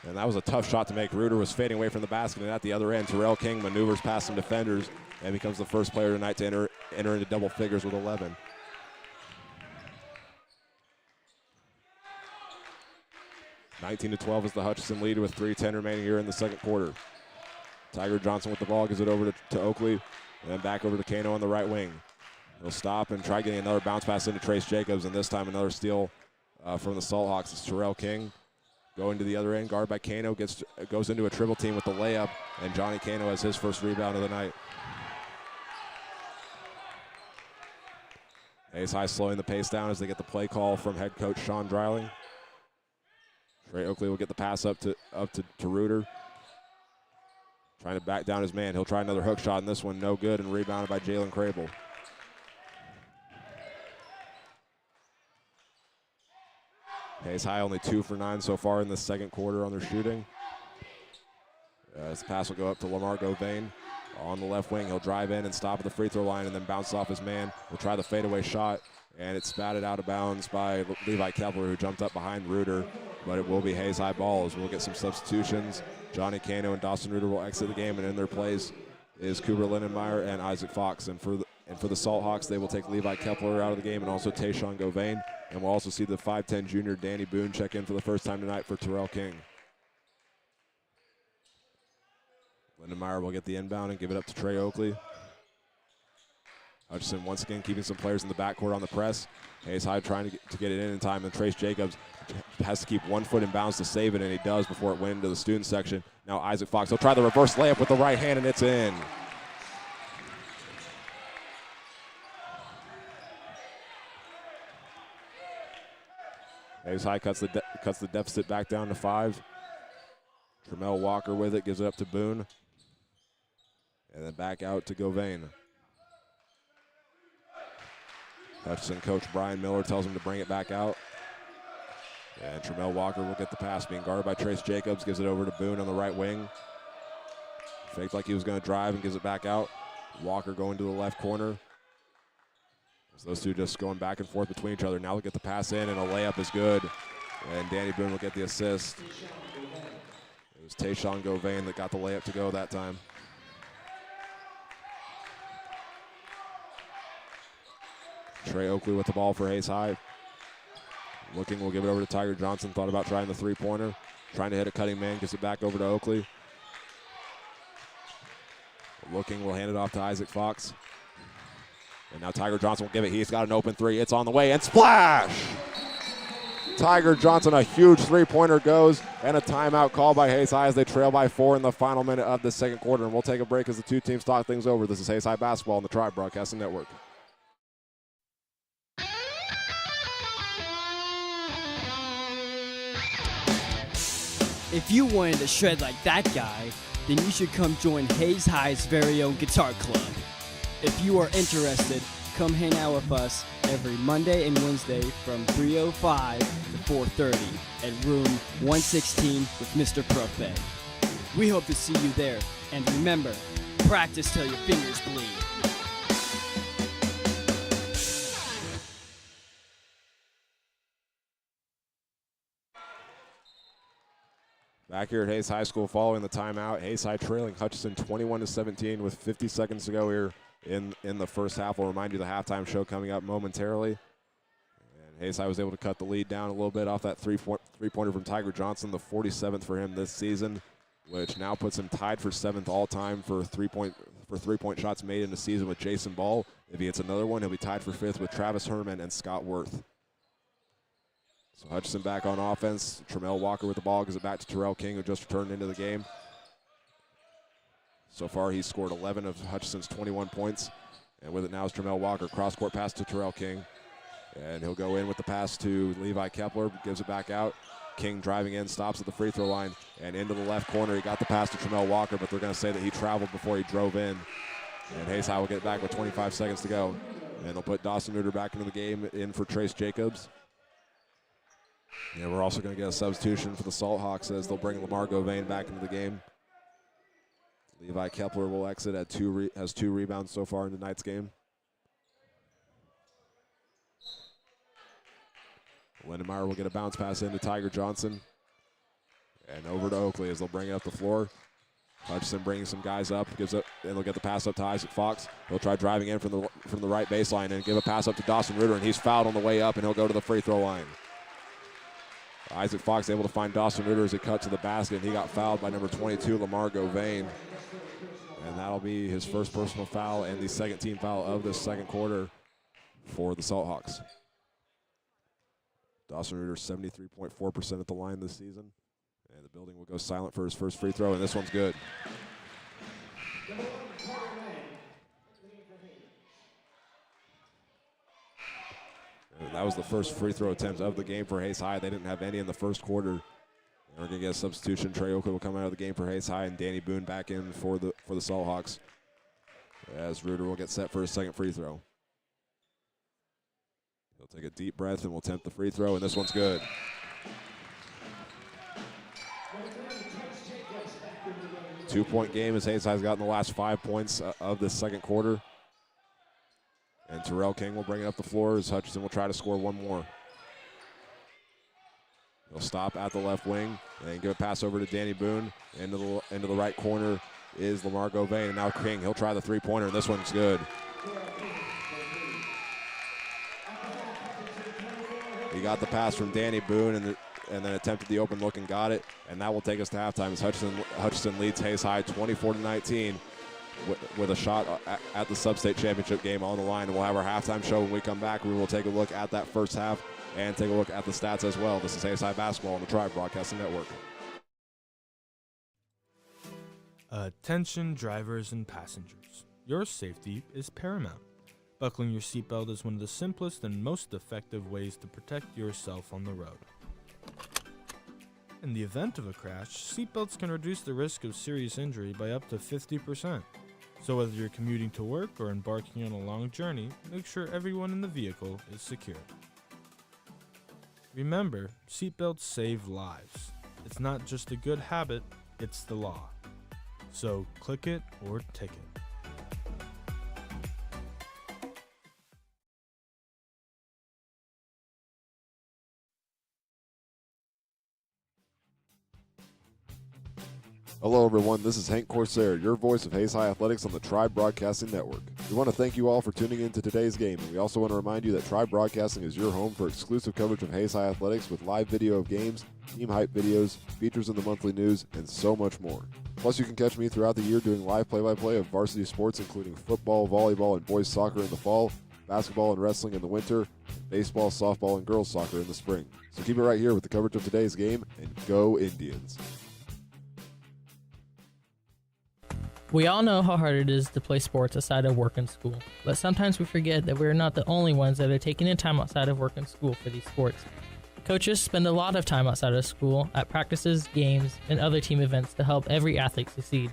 Speaker 1: And that was a tough shot to make. Reuter was fading away from the basket, and at the other end, Terrell King maneuvers past some defenders and becomes the first player tonight to enter into double figures with 11. (19-12) is the Hutchinson lead with 3:10 remaining here in the second quarter. Tiger Johnson with the ball, gives it over to Oakley, and then back over to Kano on the right wing. He'll stop and try getting another bounce pass into Trace Jacobs, and this time another steal from the Salt Hawks. It's Terrell King going to the other end, guarded by Kano, goes into a triple team with the layup, and Johnny Kano has his first rebound of the night. Hayes High slowing the pace down as they get the play call from head coach Sean Dreiling. Trey Oakley will get the pass up to Reuter. Trying to back down his man. He'll try another hook shot, and this one no good, and rebounded by Jalen Crable. Hayes High only 2 for 9 so far in the second quarter on their shooting. This pass will go up to Lamar Govain on the left wing. He'll drive in and stop at the free throw line and then bounce off his man. He'll try the fadeaway shot, and it's batted out of bounds by Levi Kepler, who jumped up behind Reuter, but it will be Hayes High ball as we'll get some substitutions. Johnny Kano and Dawson Reuter will exit the game, and in their place is Cooper Lindenmeyer and Isaac Fox. And for the Salt Hawks, they will take Levi Kepler out of the game and also Tayshawn Govain. And we'll also see the 5'10 junior Danny Boone check in for the first time tonight for Terrell King. Lindenmeyer will get the inbound and give it up to Trey Oakley. Hutchinson once again keeping some players in the backcourt on the press. Hayes High trying to get it in time, and Trace Jacobs has to keep 1 foot in bounds to save it, and he does before it went into the student section. Now Isaac Fox, he'll try the reverse layup with the right hand, and it's in. Hayes High cuts the deficit back down to 5. Tremel Walker with it, gives it up to Boone. And then back out to Govain. Hutchinson coach Brian Miller tells him to bring it back out. And Tremel Walker will get the pass, being guarded by Trace Jacobs, gives it over to Boone on the right wing. Faked like he was going to drive and gives it back out. Walker going to the left corner. So those two just going back and forth between each other. Now they'll get the pass in, and a layup is good. And Danny Boone will get the assist. It was Tayshawn Govain that got the layup to go that time. Trey Oakley with the ball for Hayes High. Looking, we'll give it over to Tiger Johnson. Thought about trying the three-pointer. Trying to hit a cutting man, gives it back over to Oakley. Looking, we'll hand it off to Isaac Fox. And now Tiger Johnson will give it. He's got an open three. It's on the way, and splash! Tiger Johnson, a huge three-pointer goes, and a timeout called by Hayes High as they trail by 4 in the final minute of the second quarter. And we'll take a break as the two teams talk things over. This is Hayes High Basketball on the Tribe Broadcasting Network.
Speaker 3: If you wanted to shred like that guy, then you should come join Hayes High's very own guitar club. If you are interested, come hang out with us every Monday and Wednesday from 3:05 to 4:30 at room 116 with Mr. Prophet. We hope to see you there, and remember, practice till your fingers bleed.
Speaker 1: Back here at Hayes High School following the timeout. Hayes High trailing Hutchinson 21-17 with 50 seconds to go here in the first half. We'll remind you the halftime show coming up momentarily. And Hayes High was able to cut the lead down a little bit off that three-pointer from Tiger Johnson, the 47th for him this season, which now puts him tied for 7th all-time for three-point shots made in the season with Jason Ball. If he hits another one, he'll be tied for 5th with Travis Herman and Scott Worth. So Hutchinson back on offense. Tremel Walker with the ball, gives it back to Terrell King, who just returned into the game. So far, he's scored 11 of Hutchinson's 21 points. And with it now is Tremel Walker. Cross-court pass to Terrell King. And he'll go in with the pass to Levi Kepler, gives it back out. King driving in, stops at the free throw line, and into the left corner. He got the pass to Tremel Walker, but they're going to say that he traveled before he drove in. And Hayes High will get back with 25 seconds to go. And they'll put Dawson Reuter back into the game in for Trace Jacobs. Yeah, we're also going to get a substitution for the Salt Hawks as they'll bring Lamar Govain back into the game. Levi Kepler will exit at has 2 rebounds so far in tonight's game. Lindenmeyer will get a bounce pass into Tiger Johnson. And over to Oakley as they'll bring it up the floor. Hutchinson bringing some guys up, gives it, and they'll get the pass up to Isaac Fox. He'll try driving in from the right baseline and give a pass up to Dawson Reuter, and he's fouled on the way up, and he'll go to the free throw line. Isaac Fox able to find Dawson Reuter as he cut to the basket, and he got fouled by number 22, Lamar Govain. And that'll be his first personal foul and the second team foul of this second quarter for the Salt Hawks. Dawson Reuter 73.4% at the line this season. And the building will go silent for his first free throw, and this one's good. And that was the first free throw attempt of the game for Hayes High. They didn't have any in the first quarter. And we're going to get a substitution. Trey Oakley will come out of the game for Hayes High, and Danny Boone back in for the Salt Hawks, as Reuter will get set for his second free throw. He'll take a deep breath and will attempt the free throw, and this one's good. Two-point game as Hayes High's gotten the last 5 points of this second quarter. And Terrell King will bring it up the floor as Hutchinson will try to score one more. He'll stop at the left wing and give a pass over to Danny Boone. Into the right corner is Lamar Govain, and now King. He'll try the three-pointer, and this one's good. He got the pass from Danny Boone and then attempted the open look and got it. And that will take us to halftime as Hutchinson leads Hayes High 24-19 with a shot at the Sub-State Championship game on the line. And we'll have our halftime show when we come back. We will take a look at that first half and take a look at the stats as well. This is Hayes High Basketball on the Tribe Broadcasting Network.
Speaker 4: Attention drivers and passengers. Your safety is paramount. Buckling your seatbelt is one of the simplest and most effective ways to protect yourself on the road. In the event of a crash, seatbelts can reduce the risk of serious injury by up to 50%. So whether you're commuting to work or embarking on a long journey, make sure everyone in the vehicle is secure. Remember, seatbelts save lives. It's not just a good habit, it's the law. So click it or take it.
Speaker 1: Hello, everyone. This is Hank Corsair, your voice of Hayes High Athletics on the Tribe Broadcasting Network. We want to thank you all for tuning in to today's game, and we also want to remind you that Tribe Broadcasting is your home for exclusive coverage of Hayes High Athletics with live video of games, team hype videos, features in the monthly news, and so much more. Plus, you can catch me throughout the year doing live play-by-play of varsity sports, including football, volleyball, and boys soccer in the fall, basketball and wrestling in the winter, and baseball, softball, and girls soccer in the spring. So keep it right here with the coverage of today's game, and go Indians.
Speaker 2: We all know how hard it is to play sports outside of work and school, but sometimes we forget that we're not the only ones that are taking in time outside of work and school for these sports. Coaches spend a lot of time outside of school at practices, games, and other team events to help every athlete succeed.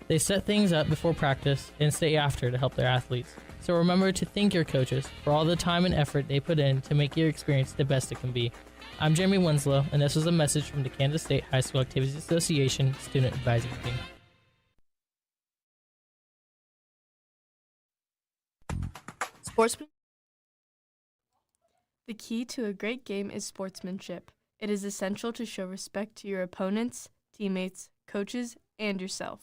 Speaker 2: They set things up before practice and stay after to help their athletes. So remember to thank your coaches for all the time and effort they put in to make your experience the best it can be. I'm Jeremy Winslow, and this was a message from the Kansas State High School Activities Association Student Advisory Team.
Speaker 6: Sportsman.
Speaker 5: The key to a great game is sportsmanship. It is essential to show respect to your opponents, teammates, coaches, and yourself.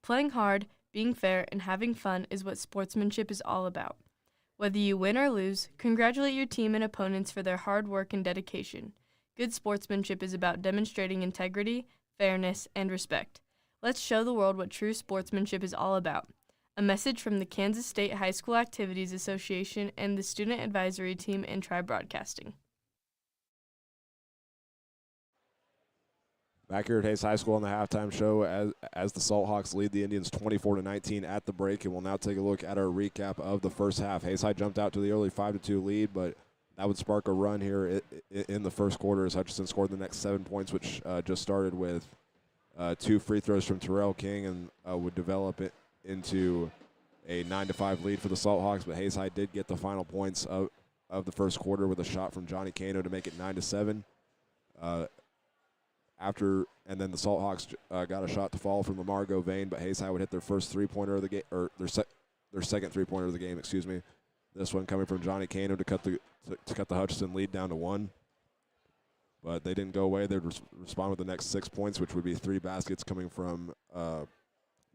Speaker 5: Playing hard, being fair, and having fun is what sportsmanship is all about. Whether you win or lose, congratulate your team and opponents for their hard work and dedication. Good sportsmanship is about demonstrating integrity, fairness, and respect. Let's show the world what true sportsmanship is all about. A message from the Kansas State High School Activities Association and the Student Advisory Team and Tribe Broadcasting.
Speaker 1: Back here at Hayes High School on the halftime show as the Salt Hawks lead the Indians 24-19 at the break, and we'll now take a look at our recap of the first half. Hayes High jumped out to the early 5-2 lead, but that would spark a run here in the first quarter as Hutchinson scored the next 7 points, which just started with 2 free throws from Terrell King and would develop it into a 9-5 lead for the Salt Hawks, but Hayes High did get the final points of the first quarter with a shot from Johnny Cano to make it 9-7. And then the Salt Hawks got a shot to fall from Lamar Govain, but Hayes High would hit their first three-pointer of the game, or their second three-pointer of the game, excuse me. This one coming from Johnny Cano to cut the Hutchinson lead down to 1. But they didn't go away. They'd respond with the next 6 points, which would be 3 baskets coming from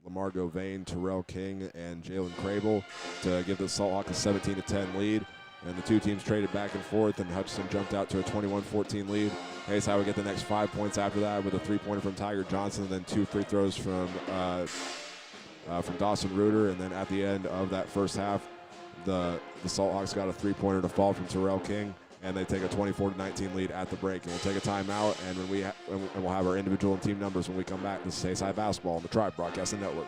Speaker 1: Lamar Govain, Terrell King, and Jalen Crable to give the Salt Hawks a 17-10 lead. And the two teams traded back and forth, and Hutchinson jumped out to a 21-14 lead. Hayes High would get the next 5 points after that with a three-pointer from Tiger Johnson, and then 2 free throws from Dawson Reuter. And then at the end of that first half, the Salt Hawks got a three-pointer to fall from Terrell King, and they take a 24-19 lead at the break. And we'll take a timeout, and we'll have our individual and team numbers when we come back. This is Hayes High Basketball on the Tribe Broadcasting Network.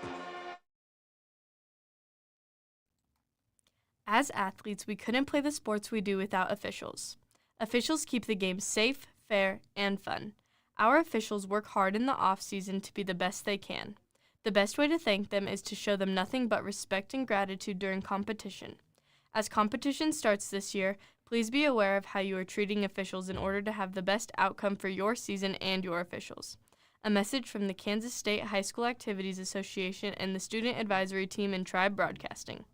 Speaker 5: As athletes, we couldn't play the sports we do without officials. Officials keep the game safe, fair, and fun. Our officials work hard in the off-season to be the best they can. The best way to thank them is to show them nothing but respect and gratitude during competition. As competition starts this year, please be aware of how you are treating officials in order to have the best outcome for your season and your officials. A message from the Kansas State High School Activities Association and the Student Advisory Team and Tribe Broadcasting.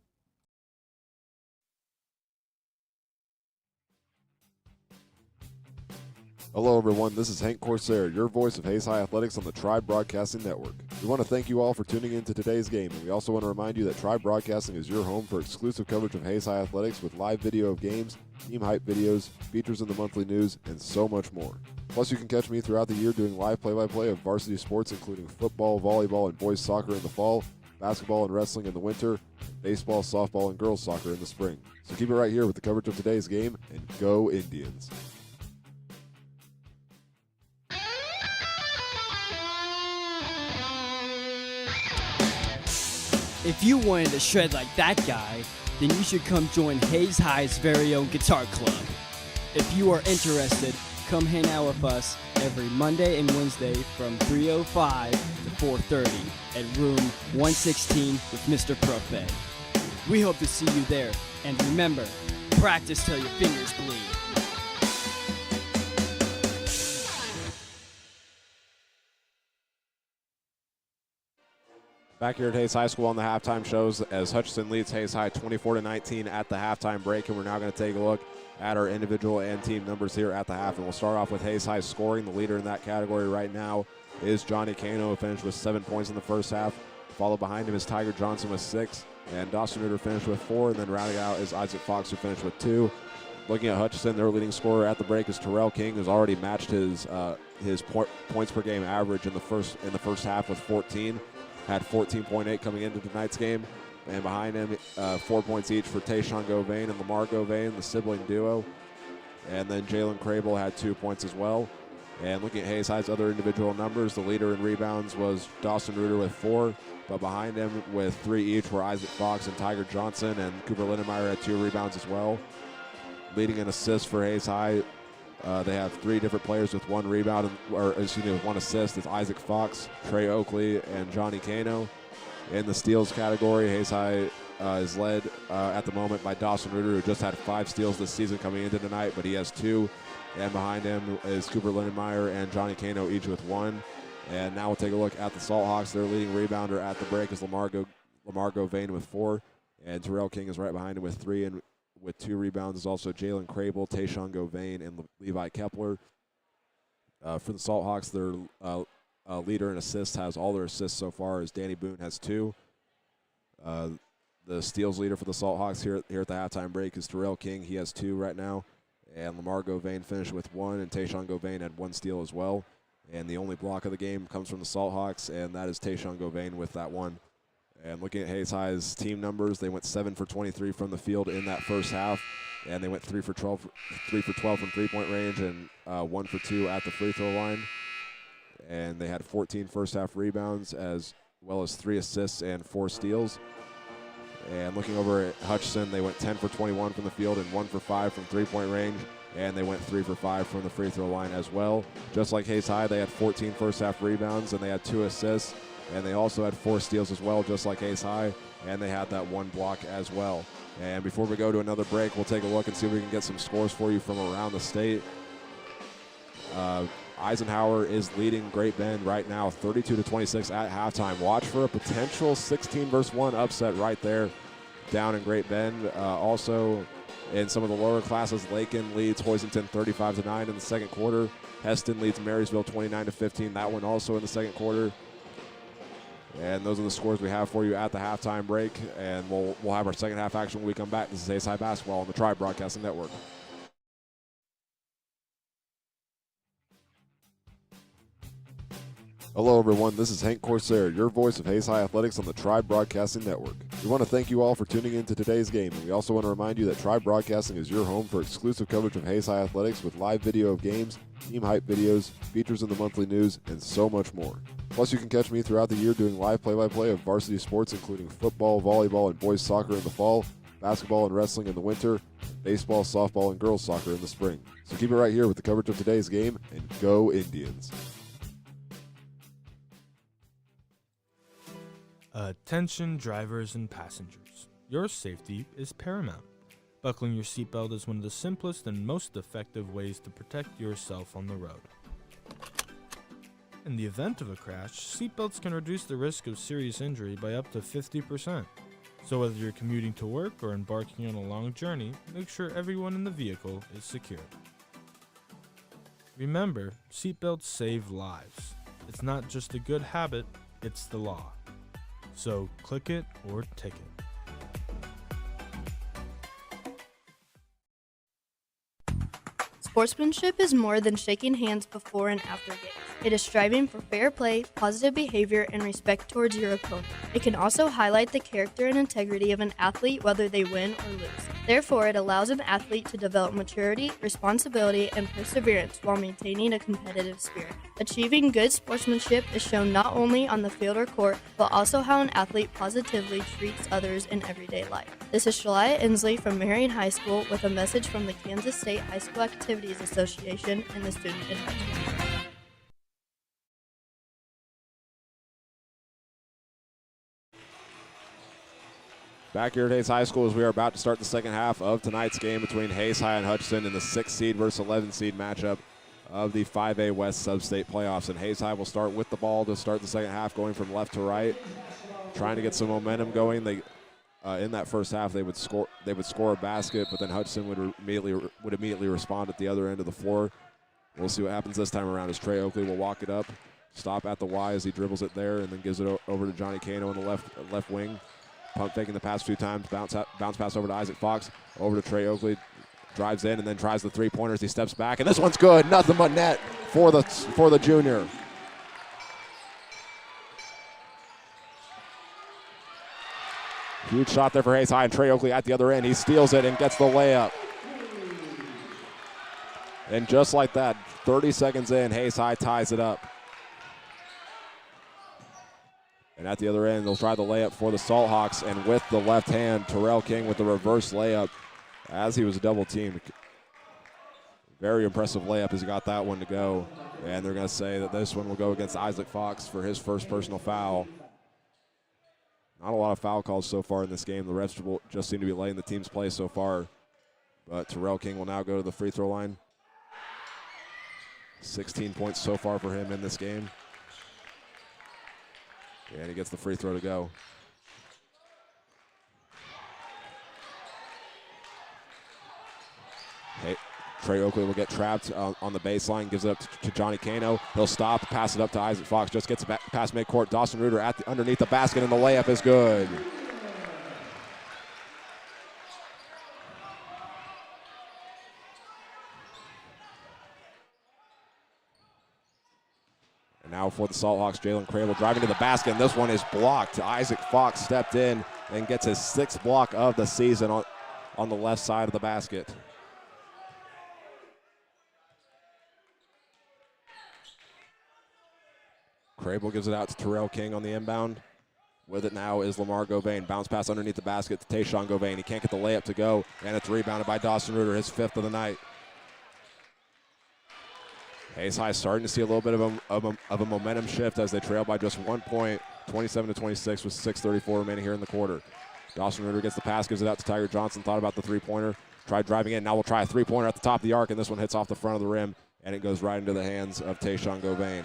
Speaker 1: Hello, everyone. This is Hank Corsair, your voice of Hayes High Athletics on the Tribe Broadcasting Network. We want to thank you all for tuning in to today's game, and we also want to remind you that Tribe Broadcasting is your home for exclusive coverage of Hayes High Athletics with live video of games, team hype videos, features in the monthly news, and so much more. Plus, you can catch me throughout the year doing live play-by-play of varsity sports, including football, volleyball, and boys soccer in the fall, basketball and wrestling in the winter, baseball, softball, and girls soccer in the spring. So keep it right here with the coverage of today's game, and go Indians.
Speaker 3: If you wanted to shred like that guy, then you should come join Hayes High's very own guitar club. If you are interested, come hang out with us every Monday and Wednesday from 3:05 to 4:30 at room 116 with Mr. Prophet. We hope to see you there, and remember, practice till your fingers bleed.
Speaker 1: Back here at Hayes High School on the halftime shows as Hutchinson leads Hayes High 24-19 at the halftime break, and we're now going to take a look at our individual and team numbers here at the half. And we'll start off with Hayes High scoring. The leader in that category right now is Johnny Cano, who finished with 7 points in the first half. Followed behind him is Tiger Johnson with 6, and Dawson Reuter finished with 4, and then rounding out is Isaac Fox, who finished with 2. Looking at Hutchinson, their leading scorer at the break is Terrell King, who's already matched his points per game average in the first half with 14. Had 14.8 coming into tonight's game. And behind him, 4 points each for Tayshawn Govain and Lamar Govain, the sibling duo. And then Jalen Crable had 2 points as well. And looking at Hayes High's other individual numbers, the leader in rebounds was Dawson Reuter with 4. But behind him with 3 each were Isaac Fox and Tiger Johnson, and Cooper Lindenmeyer had 2 rebounds as well. Leading in assists for Hayes High, they have 3 different players with 1 rebound, with 1 assist. It's Isaac Fox, Trey Oakley, and Johnny Cano. In the steals category, Hayes High is led at the moment by Dawson Reuter, who just had 5 steals this season coming into tonight, but he has 2. And behind him is Cooper Lindenmeyer and Johnny Cano, each with 1. And now we'll take a look at the Salt Hawks. Their leading rebounder at the break is Lamar Govain with 4. And Terrell King is right behind him with 3. And with 2 rebounds is also Jalen Crable, Tayshawn Govain, and Levi Kepler. For the Salt Hawks, their leader in assists has all their assists so far, as Danny Boone has 2. The steals leader for the Salt Hawks here at the halftime break is Terrell King. He has 2 right now. And Lamar Govain finished with 1, and Tayshawn Govain had 1 steal as well. And the only block of the game comes from the Salt Hawks, and that is Tayshawn Govain with that 1. And looking at Hayes High's team numbers, they went 7 for 23 from the field in that first half, and they went 3 for 12 from three-point range, and 1 for 2 at the free throw line. And they had 14 first-half rebounds, as well as 3 assists and 4 steals. And looking over at Hutchinson, they went 10 for 21 from the field and 1 for 5 from three-point range, and they went 3 for 5 from the free throw line as well. Just like Hayes High, they had 14 first-half rebounds, and they had 2 assists. And they also had 4 steals as well, just like Hayes High, and they had that 1 block as well. And before we go to another break, we'll take a look and see if we can get some scores for you from around the state. Eisenhower is leading Great Bend right now, 32-26 at halftime. Watch for a potential 16-1 upset right there down in Great Bend. Also, in some of the lower classes, Lakin leads Hoisington 35-9 in the second quarter. Heston leads Marysville 29-15. That one also in the second quarter. And those are the scores we have for you at the halftime break. And we'll have our second half action when we come back. This is Hayes High Basketball on the Tribe Broadcasting Network. Hello, everyone. This is Hank Corsair, your voice of Hayes High Athletics on the Tribe Broadcasting Network. We want to thank you all for tuning in to today's game, and we also want to remind you that Tribe Broadcasting is your home for exclusive coverage of Hayes High Athletics with live video of games, team hype videos, features in the monthly news, and so much more. Plus, you can catch me throughout the year doing live play-by-play of varsity sports, including football, volleyball, and boys soccer in the fall, basketball and wrestling in the winter, baseball, softball, and girls soccer in the spring. So keep it right here with the coverage of today's game, and go Indians.
Speaker 4: Attention drivers and passengers. Your safety is paramount. Buckling your seatbelt is one of the simplest and most effective ways to protect yourself on the road. In the event of a crash, seatbelts can reduce the risk of serious injury by up to 50%. So whether you're commuting to work or embarking on a long journey, make sure everyone in the vehicle is secure. Remember, seatbelts save lives. It's not just a good habit, it's the law. So click it or ticket.
Speaker 6: Sportsmanship is more than shaking hands before and after games. It is striving for fair play, positive behavior, and respect towards your opponent. It can also highlight the character and integrity of an athlete whether they win or lose. Therefore, it allows an athlete to develop maturity, responsibility, and perseverance while maintaining a competitive spirit. Achieving good sportsmanship is shown not only on the field or court, but also how an athlete positively treats others in everyday life. This is Shalaya Inslee from Marion High School with a message from the Kansas State High School Activities Association and the Student Advisory.
Speaker 1: Back here at Hayes High School as we are about to start the second half of tonight's game between Hayes High and Hutchinson in the 6th seed versus 11th seed matchup. of the 5A West Sub-State playoffs. And Hayes High will start with the ball to start the second half, going from left to right, trying to get some momentum going. They in that first half they would score a basket, but then Hutchinson would immediately respond at the other end of the floor. We'll see what happens this time around as Trey Oakley will walk it up, stop at the Y as he dribbles it there, and then gives it over to Johnny Cano in the left wing. Pump faking the pass 2 times, bounce pass over to Isaac Fox, over to Trey Oakley, drives in and then tries the three-pointers. He steps back, and this one's good. Nothing but net for the junior. Huge shot there for Hayes High, and Trey Oakley at the other end. He steals it and gets the layup. And just like that, 30 seconds in, Hayes High ties it up. And at the other end, they'll try the layup for the Salt Hawks, and with the left hand, Terrell King with the reverse layup as he was double teamed. Very impressive layup as he got that one to go. And they're going to say that this one will go against Isaac Fox for his first personal foul. Not a lot of foul calls so far in this game. The refs will just seem to be letting the teams play so far. But Terrell King will now go to the free throw line. 16 points so far for him in this game. And he gets the free throw to go. Hey, Trey Oakley will get trapped on the baseline, gives it up to Johnny Cano. He'll stop, pass it up to Isaac Fox, just gets it past midcourt. Dawson Reuter underneath the basket, and the layup is good. And now for the Salt Hawks, Jalen Crable driving to the basket, and this one is blocked. Isaac Fox stepped in and gets his 6th block of the season on the left side of the basket. Crable gives it out to Terrell King on the inbound. With it now is Lamar Govain. Bounce pass underneath the basket to Tayshawn Govain. He can't get the layup to go, and it's rebounded by Dawson Reuter, his 5th of the night. Hayes High starting to see a little bit of a momentum shift as they trail by just 1 point, 27-26 with 6:34 remaining here in the quarter. Dawson Reuter gets the pass, gives it out to Tiger Johnson. Thought about the three-pointer, tried driving in. Now we'll try a three-pointer at the top of the arc, and this one hits off the front of the rim, and it goes right into the hands of Tayshawn Govain.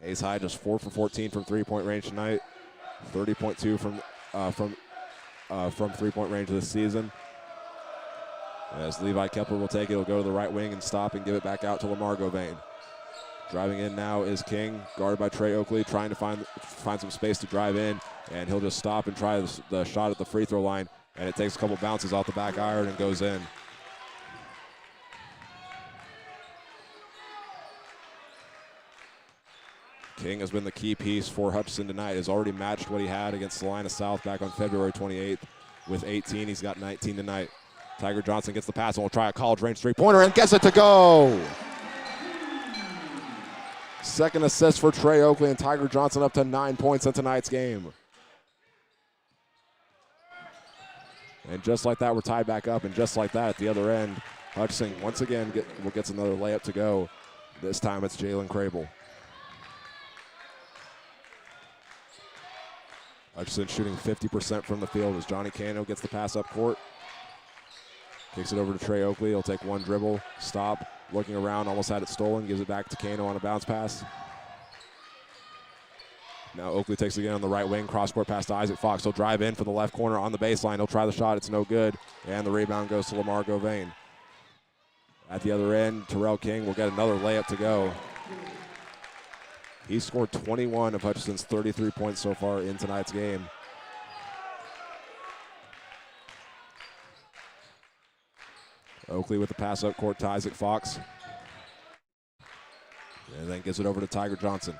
Speaker 1: Hayes High just 4 for 14 from three-point range tonight, 30.2 from three-point range this season. As Levi Kepler will take it, he'll go to the right wing and stop and give it back out to Lamar Govain. Driving in now is King, guarded by Trey Oakley, trying to find some space to drive in, and he'll just stop and try the shot at the free throw line, and it takes a couple bounces off the back iron and goes in. King has been the key piece for Hutchinson tonight. Has already matched what he had against Salina South back on February 28th with 18. He's got 19 tonight. Tiger Johnson gets the pass and will try a college range three-pointer and gets it to go. Second assist for Trey Oakley, and Tiger Johnson up to 9 points in tonight's game. And just like that, we're tied back up, and just like that at the other end, Hutchinson once again gets another layup to go. This time it's Jalen Crable. Hutchinson shooting 50% from the field as Johnny Cano gets the pass up court. Kicks it over to Trey Oakley. He'll take one dribble, stop, looking around, almost had it stolen, gives it back to Cano on a bounce pass. Now Oakley takes it again on the right wing, cross-court pass to Isaac Fox. He'll drive in for the left corner on the baseline. He'll try the shot. It's no good, and the rebound goes to Lamar Govain. At the other end, Terrell King will get another layup to go. He scored 21 of Hutchinson's 33 points so far in tonight's game. Oakley with the pass up court to Isaac Fox. And then gives it over to Tiger Johnson.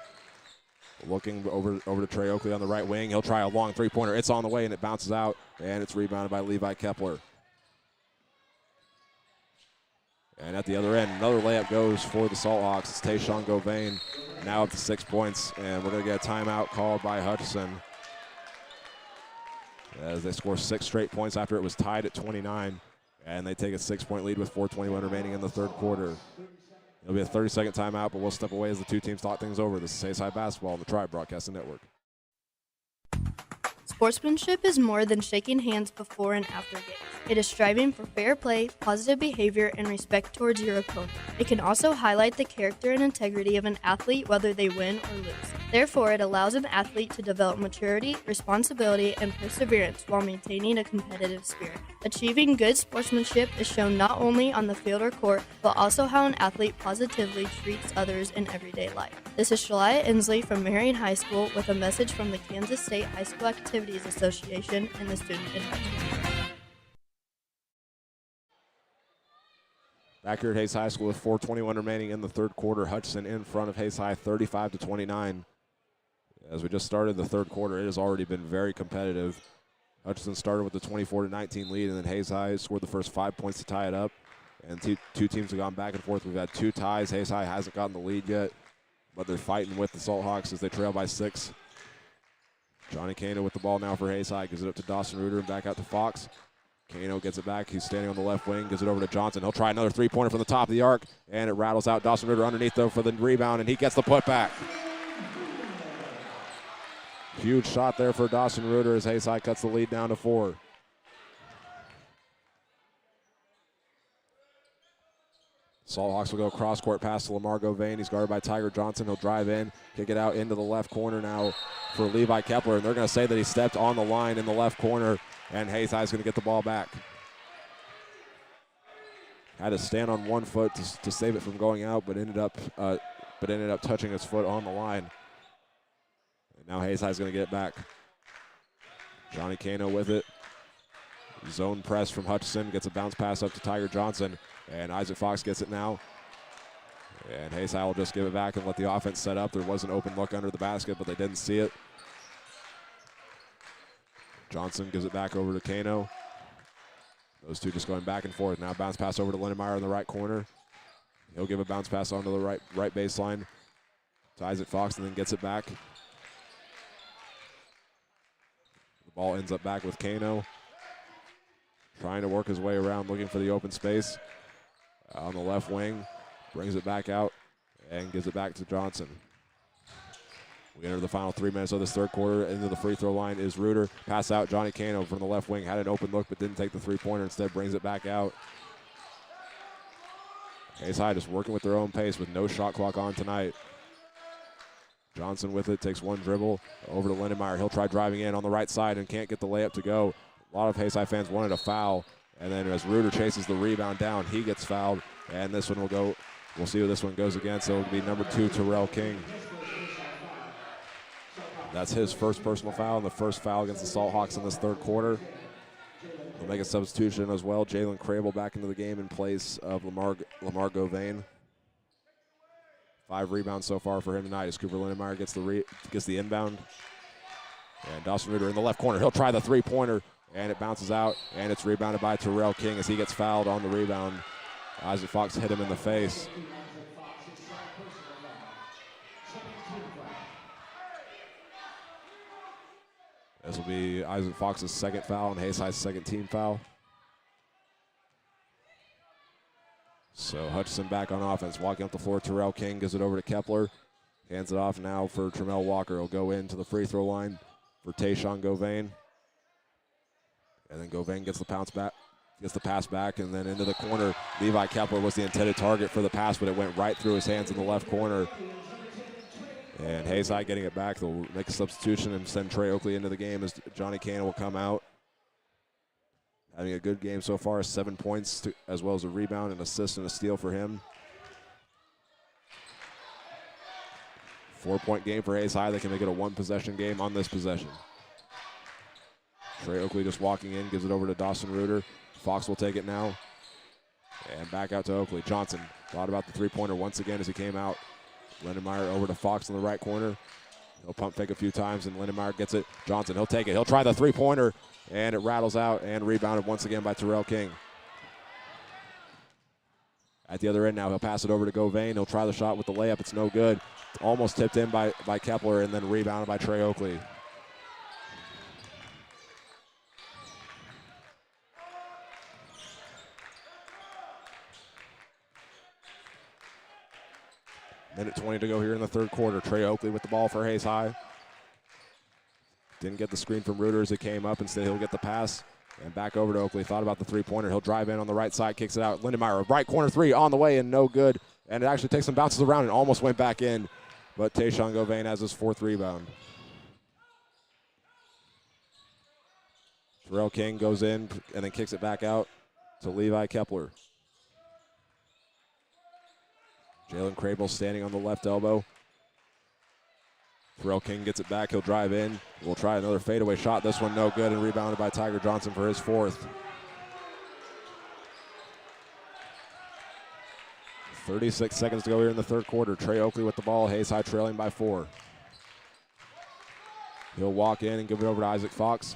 Speaker 1: Looking over to Trey Oakley on the right wing. He'll try a long three-pointer. It's on the way, and it bounces out, and it's rebounded by Levi Kepler. And at the other end, another layup goes for the Salt Hawks. It's Tayshawn Govain, now up to 6 points, and we're going to get a timeout called by Hutchinson as they score 6 straight points after it was tied at 29, and they take a 6-point lead with 4:21 remaining in the third quarter. It'll be a 30-second timeout, but we'll step away as the two teams talk things over. This is Hayes High Basketball on the Tribe Broadcasting Network.
Speaker 6: Sportsmanship is more than shaking hands before and after games. It is striving for fair play, positive behavior, and respect towards your opponent. It can also highlight the character and integrity of an athlete whether they win or lose. Therefore, it allows an athlete to develop maturity, responsibility, and perseverance while maintaining a competitive spirit. Achieving good sportsmanship is shown not only on the field or court, but also how an athlete positively treats others in everyday life. This is Shalaya Inslee from Marion High School with a message from the Kansas State High School Activities Association and the Student Advisory.
Speaker 1: Back here at Hayes High School with 4:21 remaining in the third quarter. Hutchinson in front of Hayes High 35-29. As we just started the third quarter, it has already been very competitive. Hutchinson started with a 24-19 lead, and then Hayes High scored the first 5 points to tie it up. And two teams have gone back and forth. We've had 2 ties. Hayes High hasn't gotten the lead yet, but they're fighting with the Salt Hawks as they trail by 6. Johnny Kano with the ball now for Hayes High. Gives it up to Dawson Reuter and back out to Fox. Kano gets it back. He's standing on the left wing. Gives it over to Johnson. He'll try another three-pointer from the top of the arc, and it rattles out. Dawson Reuter underneath, though, for the rebound, and he gets the putback. Huge shot there for Dawson Reuter as Hayes High cuts the lead down to 4. Salt Hawks will go cross-court pass to Lamar Govain. He's guarded by Tiger Johnson. He'll drive in, kick it out into the left corner now for Levi Kepler, and they're going to say that he stepped on the line in the left corner, and Hayes High is going to get the ball back. Had to stand on one foot to save it from going out, but ended up touching his foot on the line. And now Hayes High is going to get it back. Johnny Kano with it. Zone press from Hutchinson, gets a bounce pass up to Tiger Johnson, and Isaac Fox gets it now. And Hayes High will just give it back and let the offense set up. There was an open look under the basket, but they didn't see it. Johnson gives it back over to Kano. Those two just going back and forth. Now bounce pass over to Lindenmeyer in the right corner. He'll give a bounce pass onto the right baseline to Isaac Fox and then gets it back. The ball ends up back with Kano. Trying to work his way around, looking for the open space. On the left wing, brings it back out and gives it back to Johnson. We enter the final 3 minutes of this third quarter. Into the free throw line is Reuter. Pass out, Johnny Kano from the left wing. Had an open look but didn't take the three-pointer. Instead brings it back out. Hayes High just working with their own pace with no shot clock on tonight. Johnson with it, takes one dribble over to Lindenmeyer. He'll try driving in on the right side and can't get the layup to go. A lot of Hayes High fans wanted a foul, and then as Reuter chases the rebound down, he gets fouled, and this one will go. We'll see who this one goes against. It'll be number 2, Terrell King. That's his first personal foul and the first foul against the Salt Hawks in this third quarter. They'll make a substitution as well. Jalen Crable back into the game in place of Lamar Govain. 5 rebounds so far for him tonight as Cooper Lindenmeyer gets the inbound. And Dawson Reuter in the left corner. He'll try the three-pointer, and it bounces out, and it's rebounded by Terrell King as he gets fouled on the rebound. Isaac Fox hit him in the face. This will be Isaac Fox's second foul and Hayes High's second team foul. So Hutchinson back on offense, walking up the floor. Terrell King gives it over to Kepler. Hands it off now for Tremel Walker. He'll go into the free throw line for Tayshawn Govain. And then Govain gets the pass back, and then into the corner. Levi Kepler was the intended target for the pass, but it went right through his hands in the left corner. And Hayes High getting it back. They'll make a substitution and send Trey Oakley into the game as Johnny Cannon will come out. Having a good game so far, 7 points as well as a rebound, an assist, and a steal for him. 4-point game for Hayes High. They can make it a one-possession game on this possession. Trey Oakley just walking in, gives it over to Dawson Reuter. Fox will take it now. And back out to Oakley. Johnson thought about the three-pointer once again as he came out. Lindenmeyer over to Fox in the right corner. He'll pump fake a few times, and Lindenmeyer gets it. Johnson, he'll take it. He'll try the three-pointer, and it rattles out and rebounded once again by Terrell King. At the other end now, he'll pass it over to Govain. He'll try the shot with the layup. It's no good. Almost tipped in by Kepler, and then rebounded by Trey Oakley. Minute 20 to go here in the third quarter. Trey Oakley with the ball for Hayes High. Didn't get the screen from Reuter as it came up. Instead, he'll get the pass. And back over to Oakley. Thought about the three-pointer. He'll drive in on the right side, kicks it out. Lindenmeyer, right corner three on the way and no good. And it actually takes some bounces around and almost went back in. But Tayshawn Govain has his fourth rebound. Terrell King goes in and then kicks it back out to Levi Kepler. Jalen Crable standing on the left elbow. Terrell King gets it back. He'll drive in. We'll try another fadeaway shot. This one no good and rebounded by Tiger Johnson for his fourth. 36 seconds to go here in the third quarter. Trey Oakley with the ball. Hayes High trailing by 4. He'll walk in and give it over to Isaac Fox.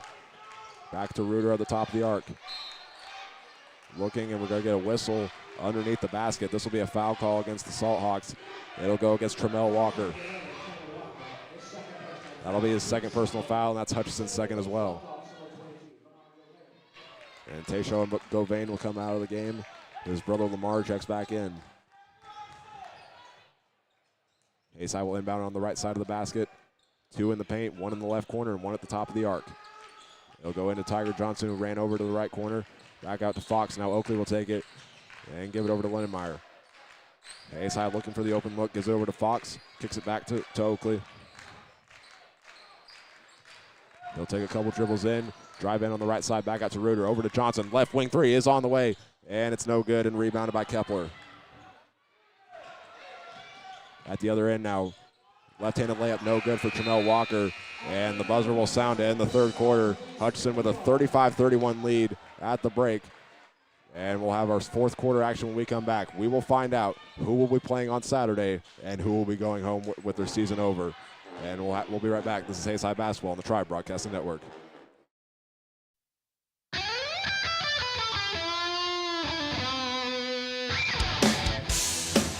Speaker 1: Back to Reuter at the top of the arc. Looking, and we're going to get a whistle underneath the basket. This will be a foul call against the Salt Hawks. It'll go against Tremel Walker. That'll be his second personal foul, and that's Hutchinson's second as well. And Tayshawn Govain will come out of the game. His brother Lamar checks back in. Hayes High will inbound on the right side of the basket. 2 in the paint, 1 in the left corner, and 1 at the top of the arc. It'll go into Tiger Johnson, who ran over to the right corner. Back out to Fox. Now Oakley will take it and give it over to Lindenmeyer. Hayes High looking for the open look, gives it over to Fox. Kicks it back to Oakley. He'll take a couple dribbles in, drive in on the right side, back out to Reuter, over to Johnson. Left wing three is on the way, and it's no good and rebounded by Kepler. At the other end now, left-handed layup no good for Tremel Walker, and the buzzer will sound to end the third quarter. Hutchinson with a 35-31 lead at the break, and we'll have our fourth quarter action when we come back. We will find out who will be playing on Saturday and who will be going home with their season over. And we'll be right back. This is Hayes High Basketball on the Tribe Broadcasting Network.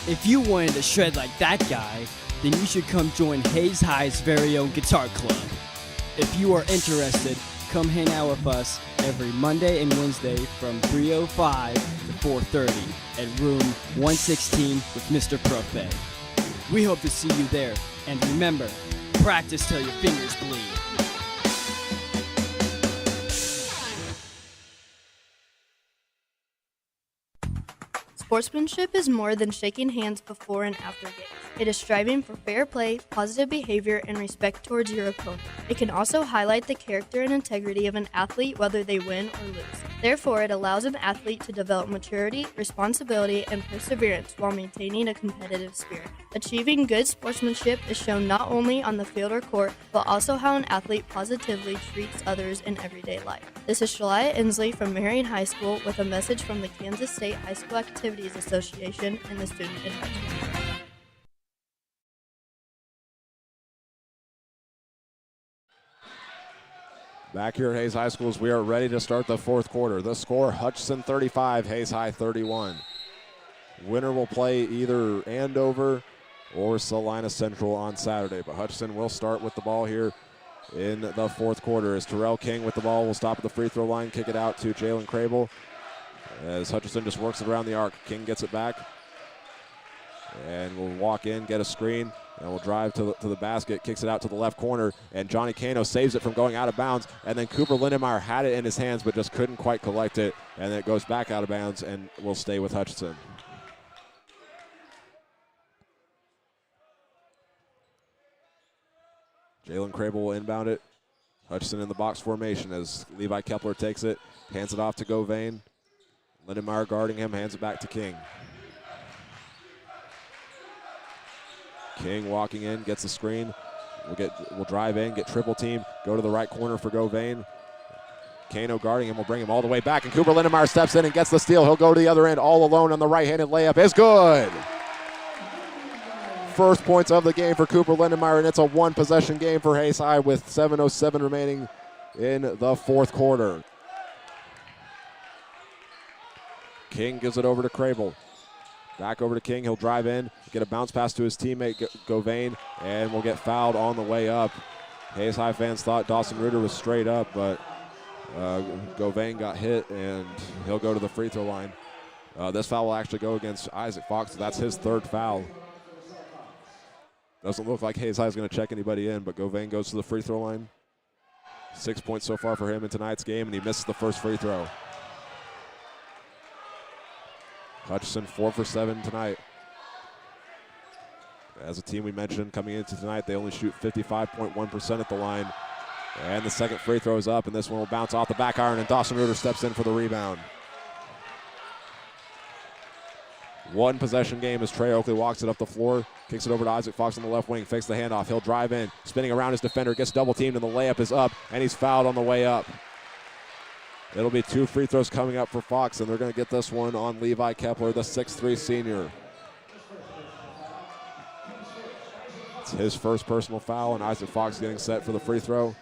Speaker 3: If you wanted to shred like that guy, then you should come join Hayes High's very own guitar club. If you are interested, come hang out with us every Monday and Wednesday from 3:05 to 4:30 at room 116 with Mr. Prophet. We hope to see you there, and remember, practice till your fingers bleed.
Speaker 6: Sportsmanship is more than shaking hands before and after games. It is striving for fair play, positive behavior, and respect towards your opponent. It can also highlight the character and integrity of an athlete whether they win or lose. Therefore, it allows an athlete to develop maturity, responsibility, and perseverance while maintaining a competitive spirit. Achieving good sportsmanship is shown not only on the field or court, but also how an athlete positively treats others in everyday life. This is Shalaya Inslee from Marion High School with a message from the Kansas State High School Activities Association and the Student Advisory.
Speaker 1: Back here at Hayes High Schools, we are ready to start the fourth quarter. The score, Hutchinson 35, Hayes High 31. Winner will play either Andover or Salina Central on Saturday, but Hutchinson will start with the ball here in the fourth quarter. As Terrell King with the ball will stop at the free throw line, kick it out to Jalen Crable. As Hutchinson just works it around the arc, King gets it back and will walk in, get a screen, and will drive to the basket, kicks it out to the left corner, and Johnny Cano saves it from going out of bounds, and then Cooper Lindenmeyer had it in his hands but just couldn't quite collect it, and then it goes back out of bounds and will stay with Hutchinson. Jalen Crable will inbound it. Hutchinson in the box formation as Levi Kepler takes it, hands it off to Govain. Lindenmeyer guarding him, hands it back to King. King walking in, gets the screen. We'll drive in, get triple team, go to the right corner for Govain. Kano guarding him, will bring him all the way back, and Cooper Lindenmeyer steps in and gets the steal. He'll go to the other end all alone on the right-handed layup. It's good. First points of the game for Cooper Lindenmeyer, and it's a one-possession game for Hayes High with 7:07 remaining in the fourth quarter. King gives it over to Crable. Back over to King. He'll drive in, get a bounce pass to his teammate Govain, and will get fouled on the way up. Hayes High fans thought Dawson Reuter was straight up, but Govain got hit, and he'll go to the free throw line. This foul will actually go against Isaac Fox. That's his third foul. Doesn't look like Hayes High is going to check anybody in, but Govain goes to the free throw line. 6 points so far for him in tonight's game, and he misses the first free throw. Hutchinson 4 for 7 tonight. As a team we mentioned coming into tonight, they only shoot 55.1% at the line. And the second free throw is up, and this one will bounce off the back iron, and Dawson Reuter steps in for the rebound. One possession game as Trey Oakley walks it up the floor, kicks it over to Isaac Fox on the left wing, fakes the handoff. He'll drive in, spinning around his defender, gets double teamed, and the layup is up, and he's fouled on the way up. It'll be 2 free throws coming up for Fox, and they're going to get this one on Levi Kepler, the 6'3 senior. It's his first personal foul, and Isaac Fox getting set for the free throw.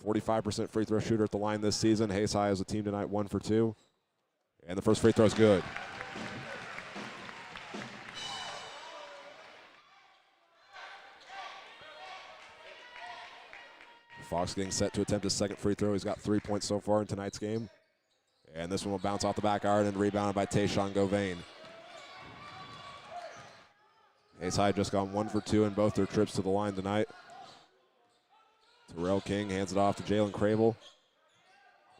Speaker 1: 45% free throw shooter at the line this season. Hayes High as a team tonight, 1 for 2. And the first free throw is good. Fox getting set to attempt his second free throw. He's got 3 points so far in tonight's game. And this one will bounce off the back iron and rebounded by Tayshawn Govain. Hayes High just gone 1 for 2 in both their trips to the line tonight. Terrell King hands it off to Jalen Crable.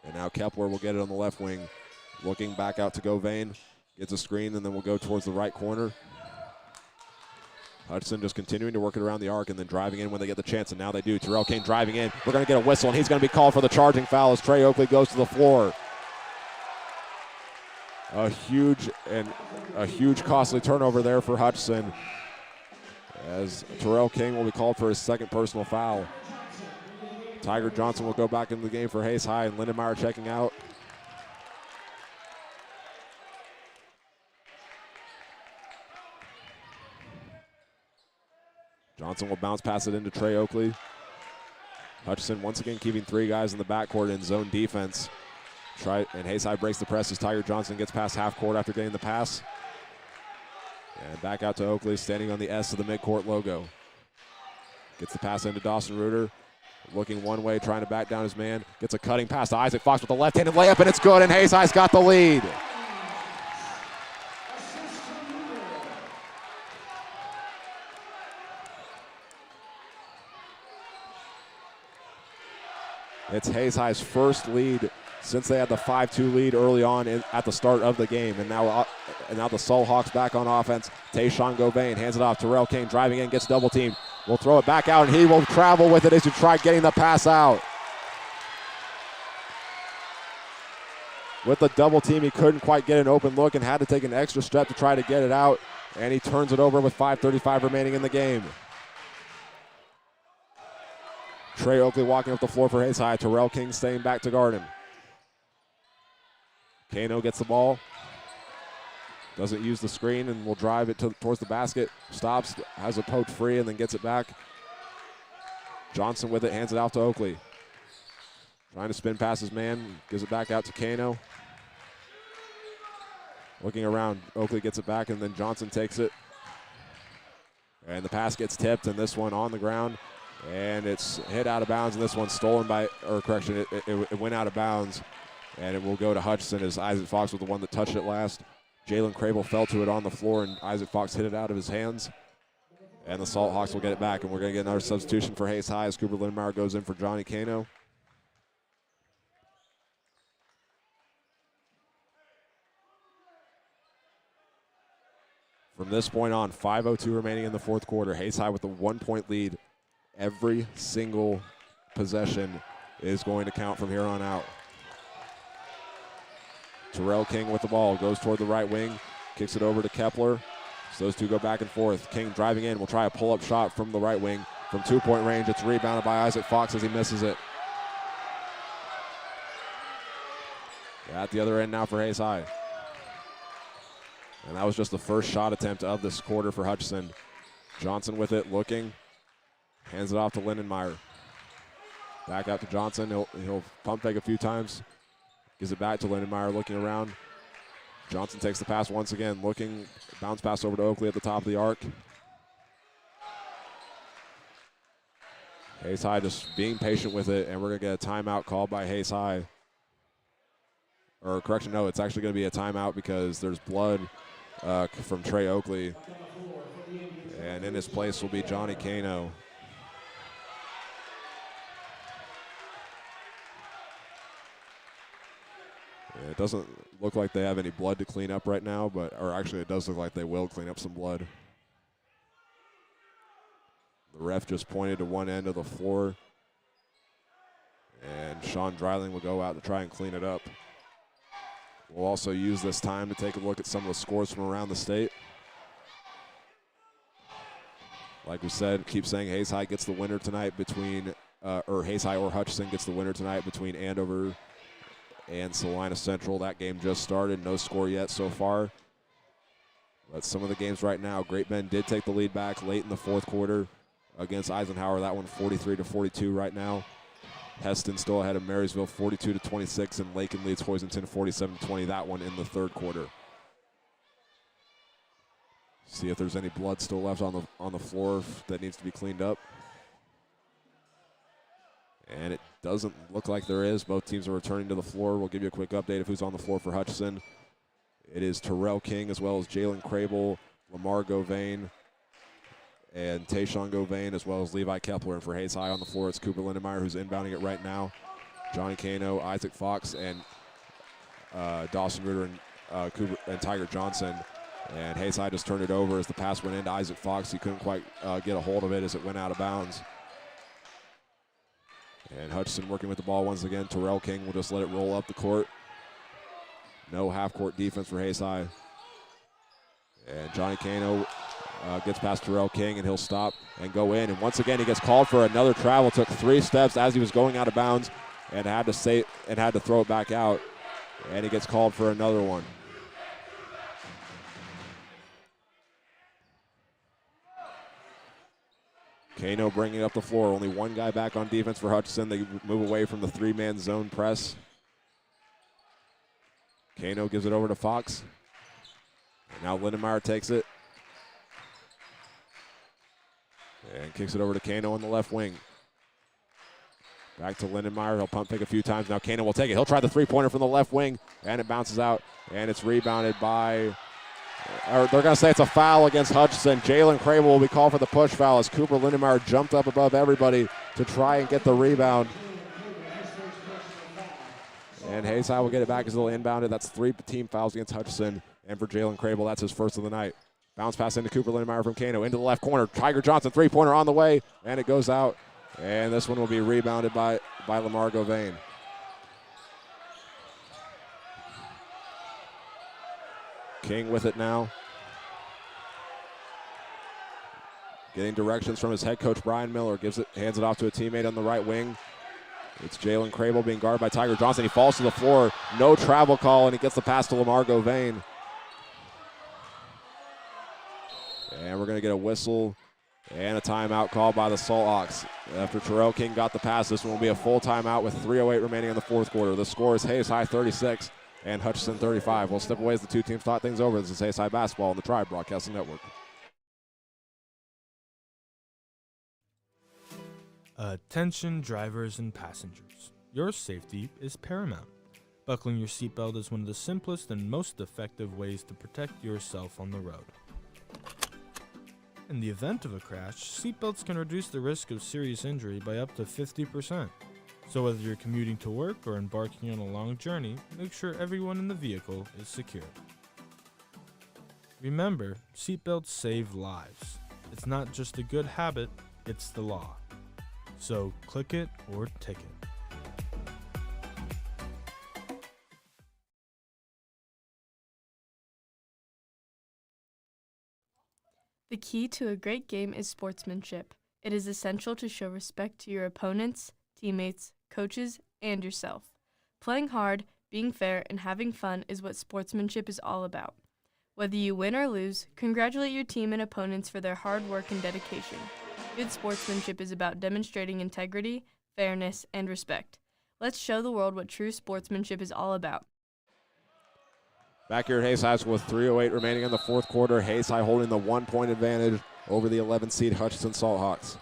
Speaker 1: And now Kepler will get it on the left wing. Looking back out to Govain. Gets a screen and then will go towards the right corner. Hutchinson just continuing to work it around the arc and then driving in when they get the chance, and now they do. Terrell King driving in. We're going to get a whistle, and he's going to be called for the charging foul as Trey Oakley goes to the floor. A huge costly turnover there for Hutchinson, as Terrell King will be called for his second personal foul. Tiger Johnson will go back into the game for Hayes High, and Lindenmeyer checking out. Johnson will bounce pass it into Trey Oakley. Hutchinson once again keeping 3 guys in the backcourt in zone defense. And Hayes High breaks the press as Tiger Johnson gets past half court after getting the pass. And back out to Oakley, standing on the S of the midcourt logo. Gets the pass into Dawson Reuter. Looking one way, trying to back down his man. Gets a cutting pass to Isaac Fox with the left-handed layup, and it's good, and Hayes High's got the lead. It's Hayes High's first lead since they had the 5-2 lead early on at the start of the game. And now the Soul Hawks back on offense. Tayshawn Govain hands it off. Terrell King driving in, gets double teamed. Will throw it back out, and he will travel with it as he try getting the pass out. With the double team, he couldn't quite get an open look and had to take an extra step to try to get it out. And he turns it over with 5:35 remaining in the game. Trey Oakley walking up the floor for Hayes High. Terrell King staying back to guard him. Kano gets the ball. Doesn't use the screen and will drive it towards the basket. Stops, has a poke free, and then gets it back. Johnson with it, hands it out to Oakley. Trying to spin past his man, gives it back out to Kano. Looking around, Oakley gets it back, and then Johnson takes it. And the pass gets tipped, and this one on the ground. And it's hit out of bounds, and this one's stolen by, or correction, it went out of bounds. And it will go to Hutchinson as Isaac Fox was the one that touched it last. Jalen Crable fell to it on the floor, and Isaac Fox hit it out of his hands. And the Salt Hawks will get it back, and we're going to get another substitution for Hayes High as Cooper Lindenmeyer goes in for Johnny Kano. From this point on, 5:02 remaining in the fourth quarter. Hayes High with a 1-point lead. Every single possession is going to count from here on out. Terrell King with the ball, goes toward the right wing, kicks it over to Kepler. So those two go back and forth. King driving in, will try a pull-up shot from the right wing. From 2-point range, it's rebounded by Isaac Fox as he misses it. At the other end now for Hayes High. And that was just the first shot attempt of this quarter for Hutchinson. Johnson with it, looking. Hands it off to Lindenmeyer. Back out to Johnson. He'll pump fake a few times. Gives it back to Lindenmeyer, looking around. Johnson takes the pass once again, looking. Bounce pass over to Oakley at the top of the arc. Hayes High just being patient with it, and we're going to get a timeout called by Hayes High. Or correction, no, it's actually going to be a timeout because there's blood from Trey Oakley. And in his place will be Johnny Kano. It doesn't look like they have any blood to clean up right now, or actually it does look like they will clean up some blood. The ref just pointed to one end of the floor, and Sean Dreiling will go out to try and clean it up. We'll also use this time to take a look at some of the scores from around the state. Like we said, keep saying Hayes High gets the winner tonight between, or Hayes High or Hutchinson gets the winner tonight between Andover and Salina Central. That game just started, no score yet so far. But some of the games right now, Great Bend did take the lead back late in the fourth quarter against Eisenhower. That one 43-42 right now. Heston still ahead of Marysville 42-26, and Lakin leads Hoisington 47-20, that one in the third quarter. See if there's any blood still left on the floor that needs to be cleaned up. And it doesn't look like there is. Both teams are returning to the floor. We'll give you a quick update of who's on the floor for Hutchinson. It is Terrell King as well as Jalen Crable, Lamar Govain, and Tayshawn Govain, as well as Levi Kepler. And for Hayes High on the floor, it's Cooper Lindenmeyer who's inbounding it right now. Johnny Kano, Isaac Fox, and Dawson Reuter and Tiger Johnson. And Hayes High just turned it over as the pass went into Isaac Fox. He couldn't quite get a hold of it as it went out of bounds. And Hutchinson working with the ball once again. Terrell King will just let it roll up the court. No half-court defense for Hayes High. And Johnny Kano gets past Terrell King, and he'll stop and go in. And once again, he gets called for another travel. Took 3 steps as he was going out of bounds, and had to throw it back out. And he gets called for another one. Kano bringing up the floor. Only one guy back on defense for Hutchinson. They move away from the 3-man zone press. Kano gives it over to Fox. And now Lindenmeyer takes it. And kicks it over to Kano on the left wing. Back to Lindenmeyer. He'll pump fake a few times. Now Kano will take it. He'll try the three-pointer from the left wing. And it bounces out. And it's rebounded by... They're going to say it's a foul against Hutchinson. Jalen Crable will be called for the push foul as Cooper Lindenmeyer jumped up above everybody to try and get the rebound. And Hayes High will get it back as they'll inbound it. That's 3 team fouls against Hutchinson. And for Jalen Crable, that's his first of the night. Bounce pass into Cooper Lindenmeyer from Kano into the left corner. Tiger Johnson, three-pointer on the way, and it goes out. And this one will be rebounded by Lamar Govain. King with it now. Getting directions from his head coach, Brian Miller. Hands it off to a teammate on the right wing. It's Jalen Crable being guarded by Tiger Johnson. He falls to the floor. No travel call, and he gets the pass to Lamar Govain. And we're going to get a whistle and a timeout called by the Salthawks. After Terrell King got the pass, this one will be a full timeout with 3:08 remaining in the fourth quarter. The score is Hayes High 36 and Hutchinson 35. We'll step away as the two teams talk things over. This is Hayes High basketball on the Tribe Broadcasting Network.
Speaker 4: Attention drivers and passengers. Your safety is paramount. Buckling your seatbelt is one of the simplest and most effective ways to protect yourself on the road. In the event of a crash, seatbelts can reduce the risk of serious injury by up to 50%. So whether you're commuting to work or embarking on a long journey, make sure everyone in the vehicle is secure. Remember, seatbelts save lives. It's not just a good habit, it's the law. So click it or ticket.
Speaker 5: The key to a great game is sportsmanship. It is essential to show respect to your opponents, teammates, coaches, and yourself. Playing hard, being fair, and having fun is what sportsmanship is all about. Whether you win or lose, congratulate your team and opponents for their hard work and dedication. Good sportsmanship is about demonstrating integrity, fairness, and respect. Let's show the world what true sportsmanship is all about.
Speaker 1: Back here at Hayes High School with 3:08 remaining in the fourth quarter. Hayes High holding the 1-point advantage over the 11-seed Hutchinson Salthawks.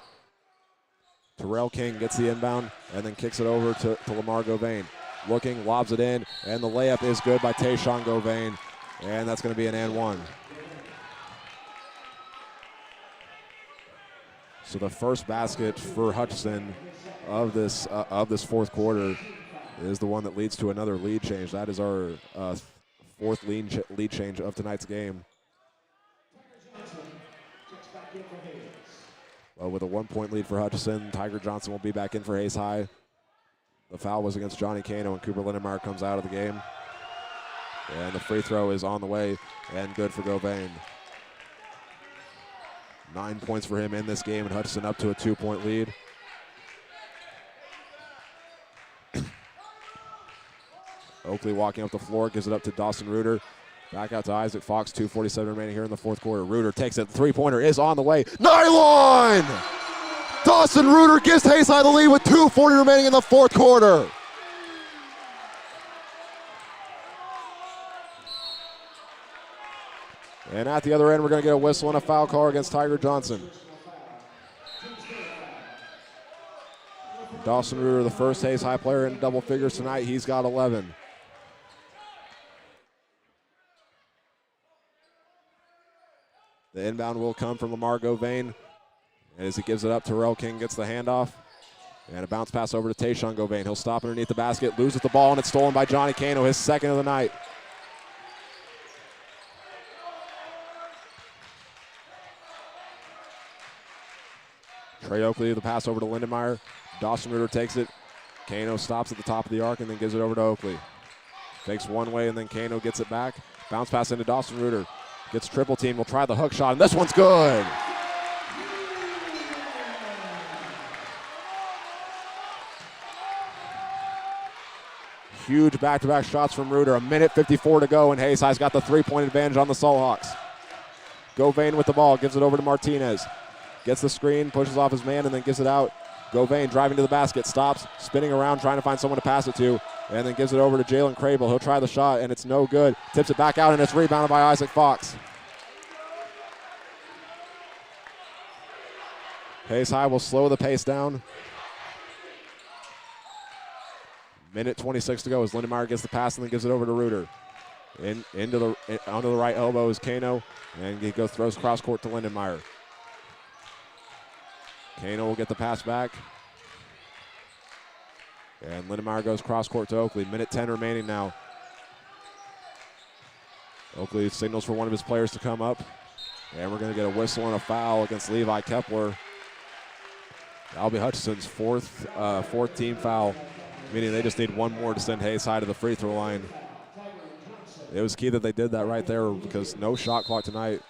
Speaker 1: Terrell King gets the inbound and then kicks it over to Lamar Govain. Looking, lobs it in, and the layup is good by Tayshawn Govain, and that's going to be an and one. So the first basket for Hutchinson of this fourth quarter is the one that leads to another lead change. That is our fourth lead change of tonight's game. Well, with a 1-point lead for Hutchinson, Tiger Johnson will be back in for Hayes High. The foul was against Johnny Cano, and Cooper Lindenmeyer comes out of the game. And the free throw is on the way and good for Govain. 9 points for him in this game, and Hutchinson up to a 2-point lead. Oakley walking up the floor, gives it up to Dawson Reuter. Back out to Isaac Fox, 2:47 remaining here in the fourth quarter. Reuter takes it, three-pointer is on the way. Nylon! Dawson Reuter gives Hayes High the lead with 2:40 remaining in the fourth quarter. And at the other end, we're going to get a whistle and a foul call against Tiger Johnson. Dawson Reuter, the first Hayes High player in double figures tonight. He's got 11. The inbound will come from Lamar Govain. As he gives it up, Terrell King gets the handoff. And a bounce pass over to Tayshawn Govain. He'll stop underneath the basket, loses the ball, and it's stolen by Johnny Cano, his second of the night. Trey Oakley, the pass over to Lindenmeyer. Dawson Reuter takes it. Cano stops at the top of the arc and then gives it over to Oakley. Fakes one way and then Cano gets it back. Bounce pass into Dawson Reuter. Gets triple team, will try the hook shot, and this one's good. Huge back-to-back shots from Reuter. 1:54 to go, and Hayes High's got the three-point advantage on the Salthawks. Govain with the ball, gives it over to Martinez. Gets the screen, pushes off his man, and then gives it out. Govain driving to the basket, stops, spinning around, trying to find someone to pass it to, and then gives it over to Jalen Crable. He'll try the shot, and it's no good. Tips it back out, and it's rebounded by Isaac Fox. Hayes High will slow the pace down. 1:26 to go as Lindenmeyer gets the pass and then gives it over to Reuter. Onto the right elbow is Cano, and he throws cross court to Lindenmeyer. Cano will get the pass back. And Lindenmeyer goes cross court to Oakley. 1:10 remaining now. Oakley signals for one of his players to come up. And we're going to get a whistle and a foul against Levi Kepler. That'll be Hutchinson's fourth team foul, meaning they just need one more to send Hayes High to the free throw line. It was key that they did that right there because no shot clock tonight.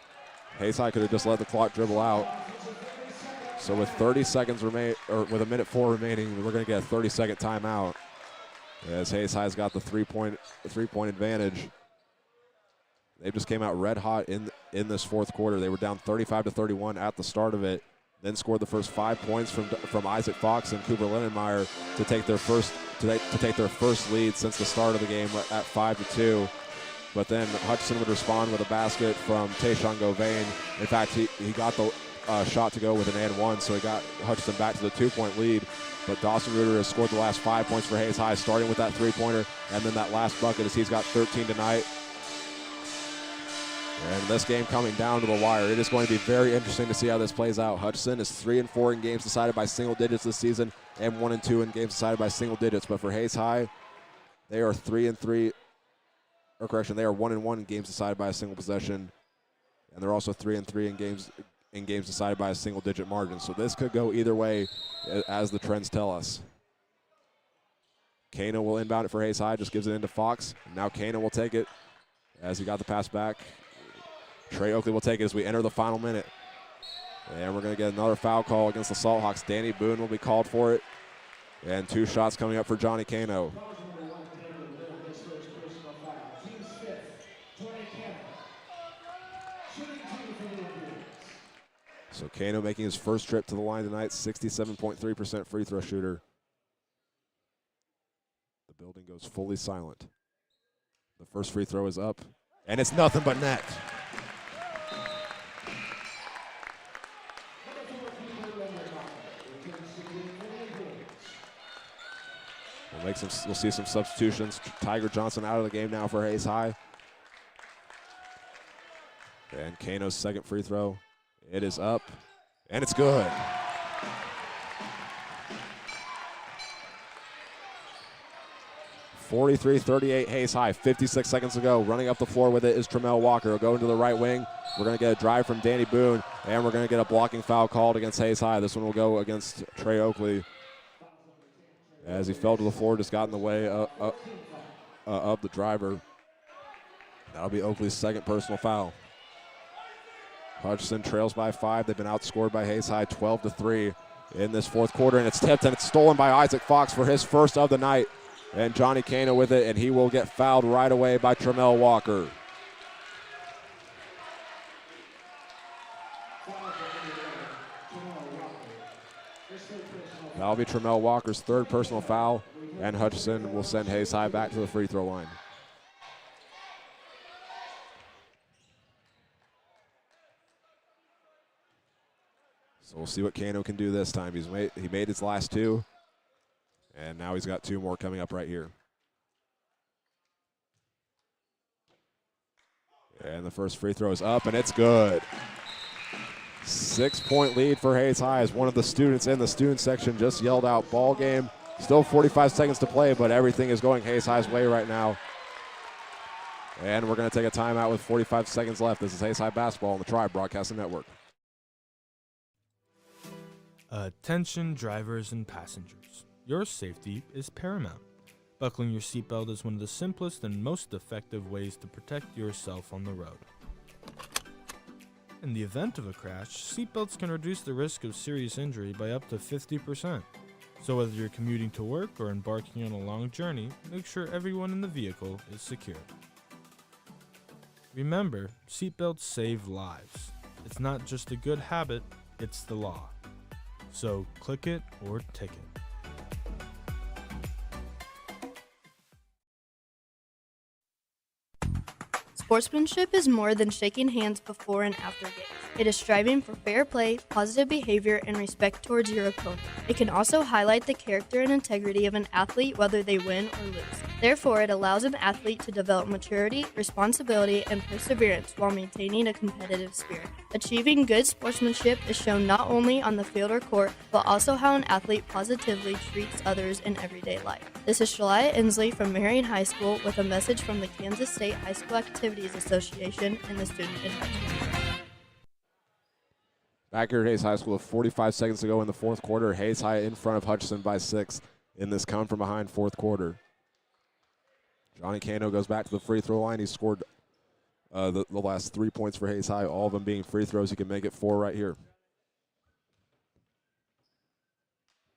Speaker 1: Hayes High could have just let the clock dribble out. So with 30 seconds remain, or with 1:04 remaining, we're going to get a 30-second timeout. As Hayes High's got the three-point advantage. They just came out red hot in this fourth quarter. They were down 35-31 at the start of it. Then scored the first 5 points from Isaac Fox and Cooper Lindenmeyer to take their first lead since the start of the game at 5-2. But then Hutchinson would respond with a basket from Tayshawn Govain. In fact, he got the shot to go with an and one, so he got Hutchinson back to the 2-point lead. But Dawson Reuter has scored the last 5 points for Hayes High, starting with that three-pointer, and then that last bucket as he's got 13 tonight. And this game coming down to the wire. It is going to be very interesting to see how this plays out. Hutchinson is 3-4 in games decided by single digits this season, and 1-2 in games decided by single digits. But for Hayes High, they are 3-3, or correction, they are 1-1 in games decided by a single possession, and they're also 3-3 in games decided by a single digit margin. So this could go either way, as the trends tell us. Cano will inbound it for Hayes High, just gives it into Fox. Now Cano will take it as he got the pass back. Trey Oakley will take it as we enter the final minute. And we're going to get another foul call against the Salthawks. Danny Boone will be called for it. And 2 shots coming up for Johnny Cano. So Cano making his first trip to the line tonight, 67.3% free throw shooter. The building goes fully silent. The first free throw is up, and it's nothing but net. We'll see some substitutions. Tiger Johnson out of the game now for Hayes High. And Cano's second free throw. It is up, and it's good. 43-38 Hayes High. 56 seconds to go. Running up the floor with it is Tremel Walker. He'll go into the right wing. We're going to get a drive from Danny Boone, and we're going to get a blocking foul called against Hayes High. This one will go against Trey Oakley as he fell to the floor, just got in the way of the driver. That'll be Oakley's second personal foul. Hutchinson trails by 5. They've been outscored by Hayes High 12-3 in this fourth quarter, and it's tipped and it's stolen by Isaac Fox for his first of the night. And Johnny Cano with it, and he will get fouled right away by Tremel Walker. That'll be Tremel Walker's third personal foul, and Hutchinson will send Hayes High back to the free throw line. So we'll see what Cano can do this time. He made his last 2, and now he's got 2 more coming up right here. And the first free throw is up, and it's good. 6-point lead for Hayes High as one of the students in the student section just yelled out ball game. Still 45 seconds to play, but everything is going Hayes High's way right now. And we're going to take a timeout with 45 seconds left. This is Hayes High basketball on the Tribe Broadcasting Network.
Speaker 4: Attention drivers and passengers. Your safety is paramount. Buckling your seatbelt is one of the simplest and most effective ways to protect yourself on the road. In the event of a crash, seatbelts can reduce the risk of serious injury by up to 50%. So whether you're commuting to work or embarking on a long journey, make sure everyone in the vehicle is secure. Remember, seatbelts save lives. It's not just a good habit, it's the law. So click it or ticket.
Speaker 6: Sportsmanship is more than shaking hands before and after games. It is striving for fair play, positive behavior, and respect towards your opponent. It can also highlight the character and integrity of an athlete whether they win or lose. Therefore, it allows an athlete to develop maturity, responsibility, and perseverance while maintaining a competitive spirit. Achieving good sportsmanship is shown not only on the field or court, but also how an athlete positively treats others in everyday life. This is Shalaya Inslee from Marion High School with a message from the Kansas State High School Activities Association and the Student Advisory.
Speaker 1: Back here at Hayes High School with 45 seconds to go in the fourth quarter. Hayes High in front of Hutchinson by 6 in this come from behind fourth quarter. Johnny Cano goes back to the free throw line. He scored the last 3 points for Hayes High, all of them being free throws. He can make it 4 right here.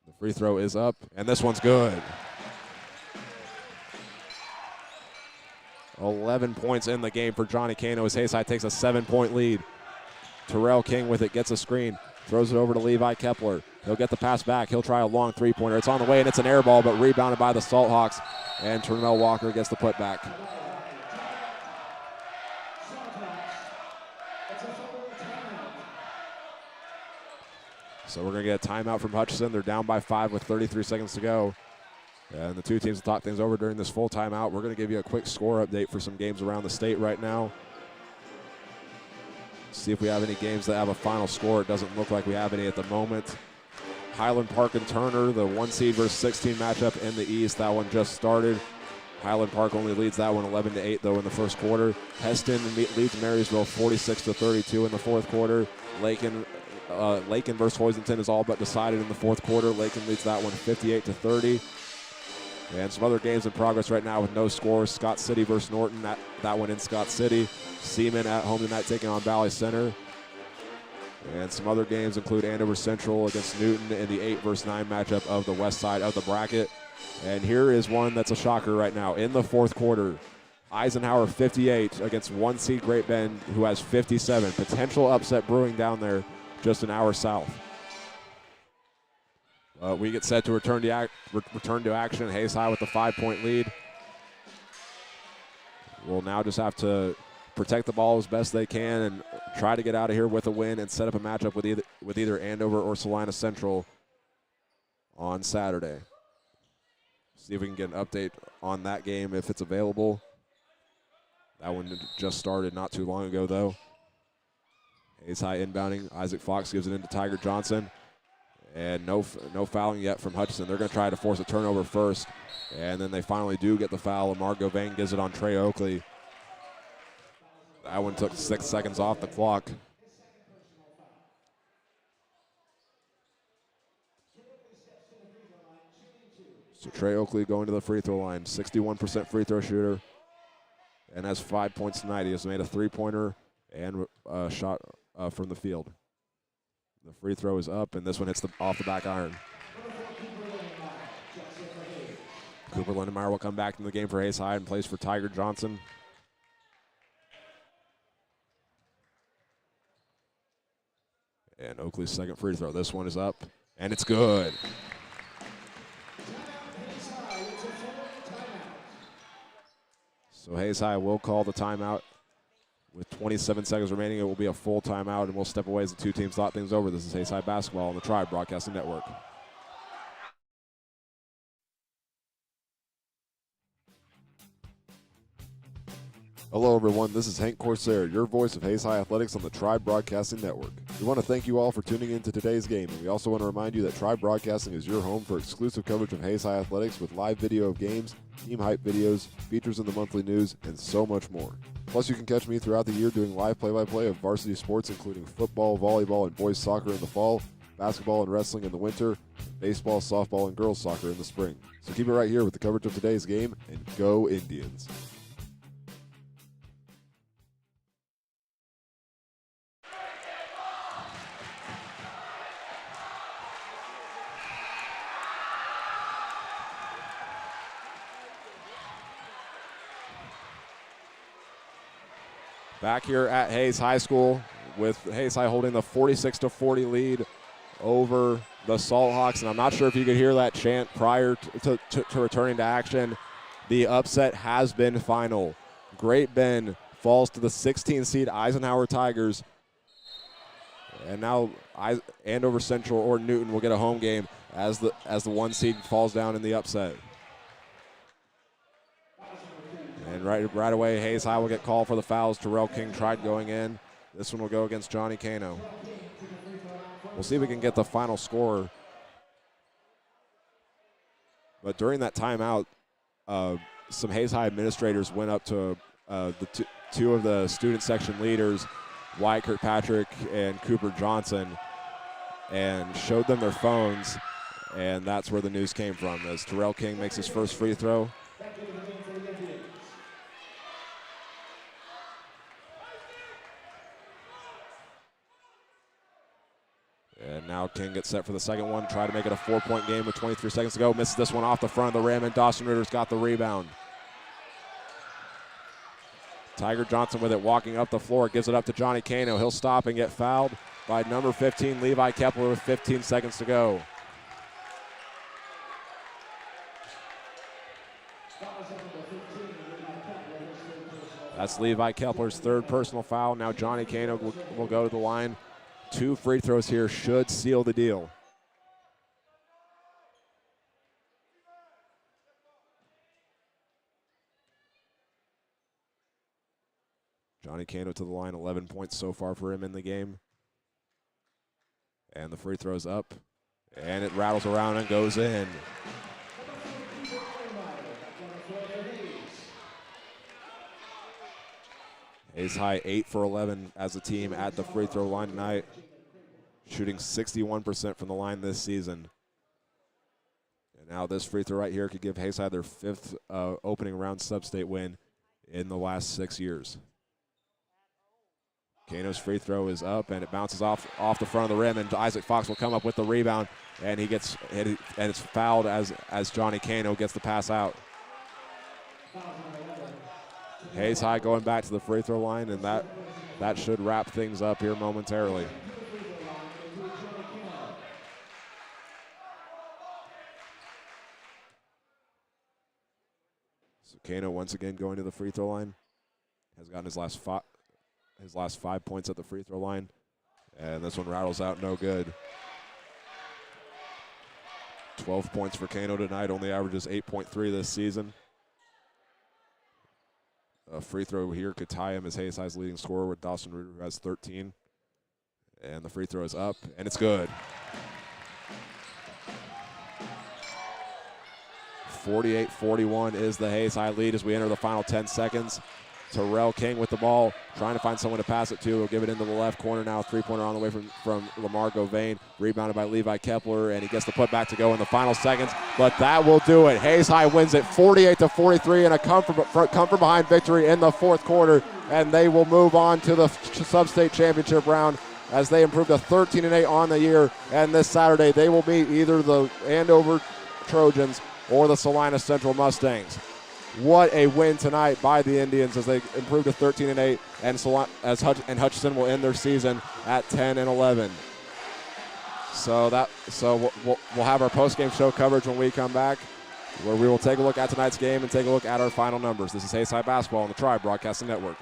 Speaker 1: The free throw is up, and this one's good. 11 points in the game for Johnny Cano as Hayes High takes a 7-point lead. Terrell King with it, gets a screen, throws it over to Levi Kepler. He'll get the pass back. He'll try a long three-pointer. It's on the way, and it's an air ball, but rebounded by the Salt Hawks, and Tremel Walker gets the putback. So we're going to get a timeout from Hutchinson. They're down by 5 with 33 seconds to go. And the two teams will talk things over during this full timeout. We're going to give you a quick score update for some games around the state right now. See if we have any games that have a final score. It doesn't look like we have any at the moment. Highland Park and Turner, the 1 seed versus 16 matchup in the East. That one just started. Highland Park only leads that one 11-8 though in the first quarter. Heston leads Marysville 46-32 in the fourth quarter. Lakin versus Hoisington is all but decided in the fourth quarter. Lakin leads that one 58-30. And some other games in progress right now with no scores. Scott City versus Norton, that one in Scott City. Seaman at home tonight taking on Valley Center. And some other games include Andover Central against Newton in the 8 versus 9 matchup of the west side of the bracket. And here is one that's a shocker right now. In the fourth quarter, Eisenhower 58 against 1 seed Great Bend, who has 57. Potential upset brewing down there just an hour south. We get set to return to action. Hayes High with the 5-point lead. We'll now just have to protect the ball as best they can and try to get out of here with a win and set up a matchup with either Andover or Salina Central on Saturday. See if we can get an update on that game if it's available. That one just started not too long ago, though. Hayes High inbounding. Isaac Fox gives it into Tiger Johnson. And no fouling yet from Hutchinson. They're going to try to force a turnover first. And then they finally do get the foul. Lamar Govain gives it on Trey Oakley. That one took 6 seconds off the clock. So Trey Oakley going to the free throw line. 61% free throw shooter. And has 5 points tonight. He has made a three-pointer and a shot from the field. The free throw is up, and this one hits off the back iron. Cooper Lindenmeyer will come back in the game for Hayes High and plays for Tiger Johnson. And Oakley's second free throw. This one is up, and it's good. So Hayes High will call the timeout. With 27 seconds remaining, it will be a full timeout, and we'll step away as the two teams thought things over. This is Hayes High Basketball on the Tribe Broadcasting Network. Hello, everyone. This is Hank Corsair, your voice of Hayes High Athletics on the Tribe Broadcasting Network. We want to thank you all for tuning in to today's game, and we also want to remind you that Tribe Broadcasting is your home for exclusive coverage of Hayes High Athletics with live video of games, team hype videos, features in the monthly news, and so much more. Plus, you can catch me throughout the year doing live play-by-play of varsity sports, including football, volleyball, and boys soccer in the fall, basketball and wrestling in the winter, baseball, softball, and girls soccer in the spring. So keep it right here with the coverage of today's game, and go Indians. Back here at Hayes High School with Hayes High holding the 46-40 lead over the Salthawks. And I'm not sure if you could hear that chant prior to returning to action. The upset has been final. Great Bend falls to the 16 seed Eisenhower Tigers. And now Andover Central or Newton will get a home game as the 1 seed falls down in the upset. And right away, Hayes High will get called for the fouls. Terrell King tried going in. This one will go against Johnny Cano. We'll see if we can get the final score. But during that timeout, some Hayes High administrators went up to the two of the student section leaders, Wyatt Kirkpatrick and Cooper Johnson, and showed them their phones, and that's where the news came from, as Terrell King makes his first free throw. And now King gets set for the second one. Try to make it a 4-point game with 23 seconds to go. Misses this one off the front of the rim, and Dawson Ritter's got the rebound. Tiger Johnson with it, walking up the floor, gives it up to Johnny Cano. He'll stop and get fouled by number 15, Levi Kepler, with 15 seconds to go. That's Levi Kepler's third personal foul. Now Johnny Cano will go to the line. 2 free throws here should seal the deal. Johnny Cano to the line, 11 points so far for him in the game. And the free throw's up, and it rattles around and goes in. Hayes High 8 for 11 as a team at the free throw line tonight, shooting 61% from the line this season. And now this free throw right here could give Hayes High their 5th opening round sub-state win in the last 6 years. Cano's free throw is up, and it bounces off the front of the rim, and Isaac Fox will come up with the rebound, and he gets hit, and it's fouled as Johnny Cano gets the pass out. Hayes High going back to the free throw line, and that should wrap things up here momentarily. So Cano once again going to the free throw line. Has gotten his last 5 points at the free throw line, and this one rattles out no good. 12 points for Cano tonight, only averages 8.3 this season. A free throw here could tie him as Hayes High's leading scorer with Dawson Reuter, who has 13. And the free throw is up, and it's good. 48-41 is the Hayes High lead as we enter the final 10 seconds. Terrell King with the ball, trying to find someone to pass it to. He'll give it into the left corner now. Three-pointer on the way from Lamar Govain. Rebounded by Levi Kepler, and he gets the putback to go in the final seconds. But that will do it. Hayes High wins it 48-43 and a come from behind victory in the fourth quarter. And they will move on to the sub-state championship round as they improve to 13-8 on the year. And this Saturday, they will meet either the Andover Trojans or the Salina Central Mustangs. What a win tonight by the Indians as they improve to 13-8, and Hutchinson will end their season at 10-11. So we'll have our post-game show coverage when we come back, where we will take a look at tonight's game and take a look at our final numbers. This is Hayes High Basketball on the Tribe Broadcasting Network.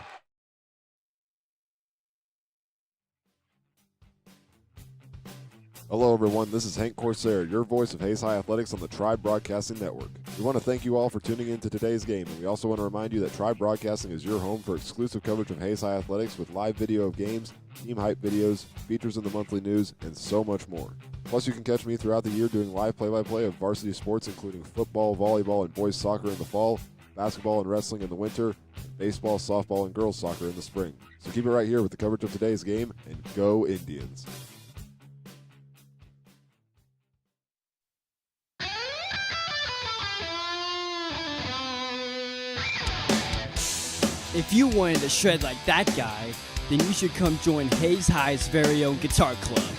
Speaker 1: Hello, everyone. This is Hank Corsair, your voice of Hayes High Athletics on the Tribe Broadcasting Network. We want to thank you all for tuning in to today's game, and we also want to remind you that Tribe Broadcasting is your home for exclusive coverage of Hayes High Athletics with live video of games, team hype videos, features in the monthly news, and so much more. Plus, you can catch me throughout the year doing live play-by-play of varsity sports, including football, volleyball, and boys soccer in the fall, basketball and wrestling in the winter, and baseball, softball, and girls soccer in the spring. So keep it right here with the coverage of today's game, and go Indians.
Speaker 3: If you wanted to shred like that guy, then you should come join Hayes High's very own guitar club.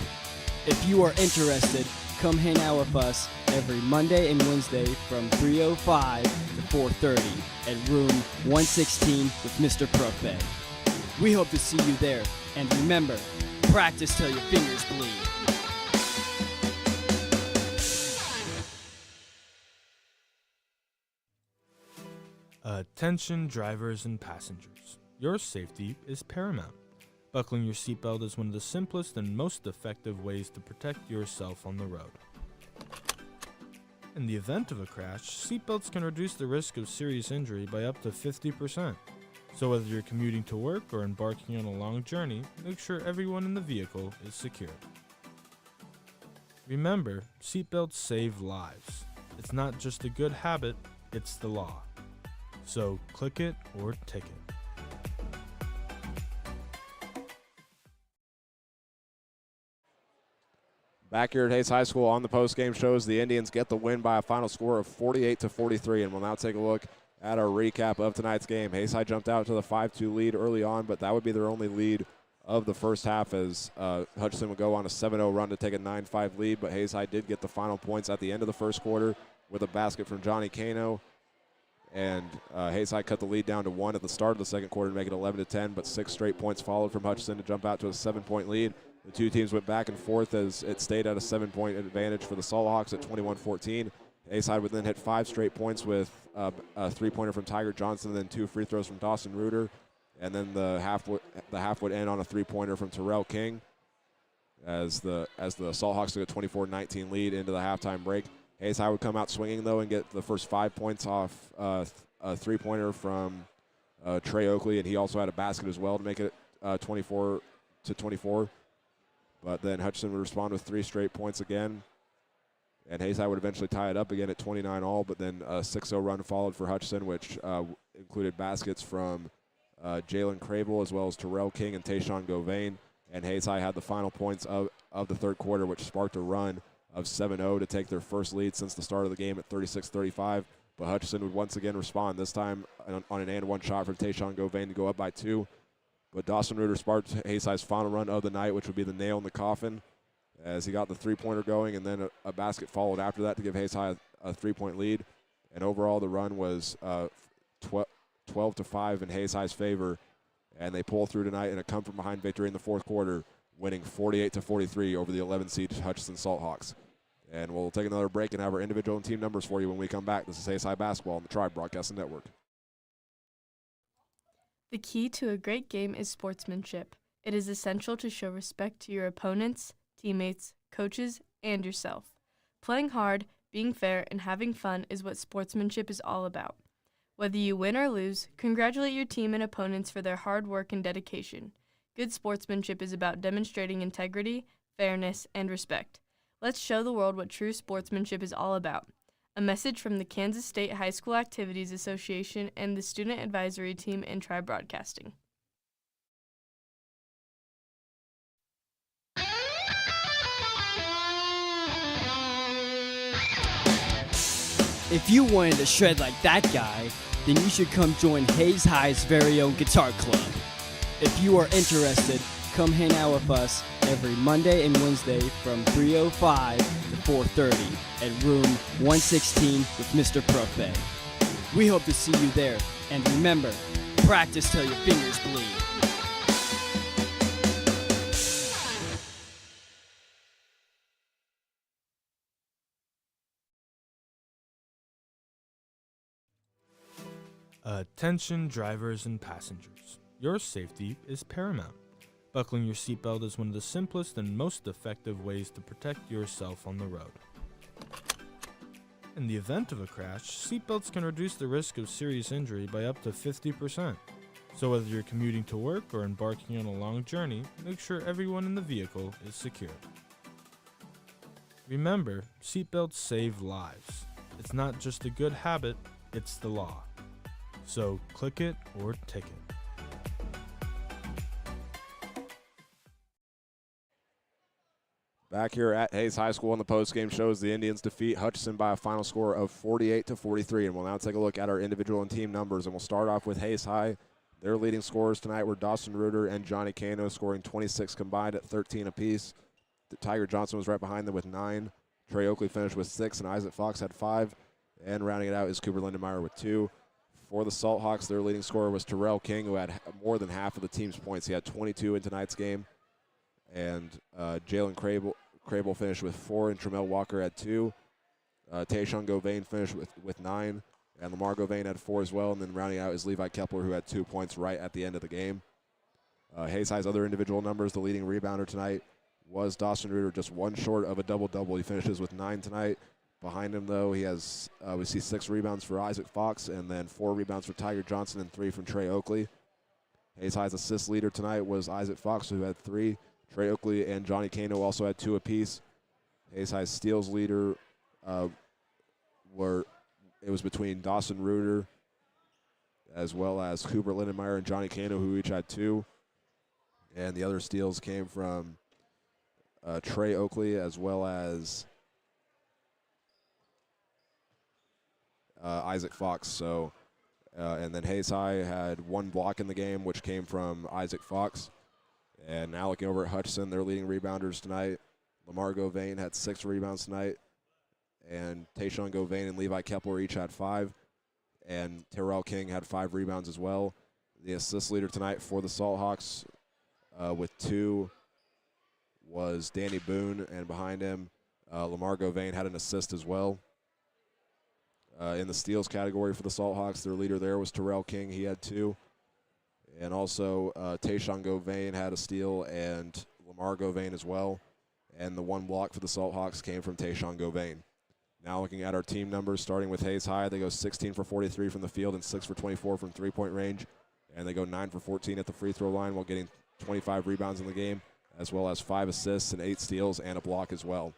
Speaker 3: If you are interested, come hang out with us every Monday and Wednesday from 3:05 to 4:30 at room 116 with Mr. Prophet. We hope to see you there, and remember, practice till your fingers bleed.
Speaker 4: Attention drivers and passengers. Your safety is paramount. Buckling your seatbelt is one of the simplest and most effective ways to protect yourself on the road. In the event of a crash, seatbelts can reduce the risk of serious injury by up to 50%. So whether you're commuting to work or embarking on a long journey, make sure everyone in the vehicle is secure. Remember, seatbelts save lives. It's not just a good habit, it's the law. So click it or take it.
Speaker 1: Back here at Hayes High School on the post-game shows, the Indians get the win by a final score of 48-43, and we'll now take a look at our recap of tonight's game. Hayes High jumped out to the 5-2 lead early on, but that would be their only lead of the first half as Hutchinson would go on a 7-0 run to take a 9-5 lead, but Hayes High did get the final points at the end of the first quarter with a basket from Johnny Cano. And Hayes High cut the lead down to 1 at the start of the second quarter to make it 11-10, but 6 straight points followed from Hutchinson to jump out to a 7-point lead. The two teams went back and forth as it stayed at a 7-point advantage for the Salahawks at 21-14. Hayes High would then hit 5 straight points with a three-pointer from Tiger Johnson and then 2 free throws from Dawson Reuter. And then the half would end on a three-pointer from Terrell King as the Salahawks took a 24-19 lead into the halftime break. Hayes High would come out swinging, though, and get the first 5 points off a three-pointer from Trey Oakley, and he also had a basket as well to make it 24-24. But then Hutchinson would respond with 3 straight points again, and Hayes High would eventually tie it up again at 29 all, but then a 6-0 run followed for Hutchinson, which included baskets from Jalen Crable as well as Terrell King and Tayshawn Govain, and Hayes High had the final points of the third quarter, which sparked a run of 7-0 to take their first lead since the start of the game at 36-35. But Hutchinson would once again respond, this time on an and one shot from Tayshawn Govain to go up by 2. But Dawson Reuter sparked Hayes High's final run of the night, which would be the nail in the coffin, as he got the three-pointer going, and then a basket followed after that to give Hayes High a 3-point lead. And overall, the run was 12-5 in Hayes High's favor, and they pull through tonight in a come-from-behind victory in the fourth quarter, winning 48-43 over the 11-seed Hutchinson Salthawks. And we'll take another break and have our individual and team numbers for you when we come back. This is Hayes High Basketball on the Tribe Broadcasting Network.
Speaker 5: The key to a great game is sportsmanship. It is essential to show respect to your opponents, teammates, coaches, and yourself. Playing hard, being fair, and having fun is what sportsmanship is all about. Whether you win or lose, congratulate your team and opponents for their hard work and dedication. Good sportsmanship is about demonstrating integrity, fairness, and respect. Let's show the world what true sportsmanship is all about. A message from the Kansas State High School Activities Association and the Student Advisory Team in Tribe Broadcasting.
Speaker 3: If you wanted to shred like that guy, then you should come join Hayes High's very own guitar club. If you are interested, come hang out with us every Monday and Wednesday from 3:05 to 4:30 at room 116 with Mr. Prophet. We hope to see you there, and remember, practice till your fingers bleed.
Speaker 4: Attention drivers and passengers. Your safety is paramount. Buckling your seatbelt is one of the simplest and most effective ways to protect yourself on the road. In the event of a crash, seatbelts can reduce the risk of serious injury by up to 50%. So whether you're commuting to work or embarking on a long journey, make sure everyone in the vehicle is secure. Remember, seatbelts save lives. It's not just a good habit, it's the law. So click it or ticket.
Speaker 1: Back here at Hayes High School on the postgame show as the Indians defeat Hutchinson by a final score of 48-43. And we'll now take a look at our individual and team numbers. And we'll start off with Hayes High. Their leading scorers tonight were Dawson Reuter and Johnny Cano, scoring 26 combined at 13 apiece. Tiger Johnson was right behind them with 9. Trey Oakley finished with 6, and Isaac Fox had 5. And rounding it out is Cooper Lindenmeyer with 2. For the Salt Hawks, their leading scorer was Terrell King, who had more than half of the team's points. He had 22 in tonight's game. And Jalen Crable finished with 4, and Tramel Walker had 2. Tayshawn Govain finished with 9, and Lamar Govain had 4 as well. And then rounding out is Levi Kepler, who had 2 points right at the end of the game. Hayes High's other individual numbers, the leading rebounder tonight was Dawson Reuter, just 1 short of a double-double. He finishes with 9 tonight. Behind him, though, he has we see 6 rebounds for Isaac Fox, and then 4 rebounds for Tiger Johnson and 3 from Trey Oakley. Hayes High's assist leader tonight was Isaac Fox, who had 3. Trey Oakley and Johnny Cano also had 2 apiece. Hayes High's steals leader was between Dawson Reuter as well as Cooper Lindenmeyer and Johnny Cano, who each had 2. And the other steals came from Trey Oakley as well as Isaac Fox. So, and then Hayes High had 1 block in the game, which came from Isaac Fox. And now looking over at Hutchinson, their leading rebounders tonight, Lamar Govain had 6 rebounds tonight, and Tayshawn Govain and Levi Kepler each had 5, and Terrell King had 5 rebounds as well. The assist leader tonight for the Salt Hawks with 2 was Danny Boone, and behind him, Lamar Govain had an assist as well. In the steals category for the Salt Hawks, their leader there was Terrell King. He had 2. And also Tayshawn Govain had a steal, and Lamar Govain as well. And the 1 block for the Salt Hawks came from Tayshawn Govain. Now looking at our team numbers, starting with Hayes High, they go 16 for 43 from the field and 6 for 24 from three-point range. And they go 9 for 14 at the free throw line while getting 25 rebounds in the game, as well as 5 assists and 8 steals and a block as well.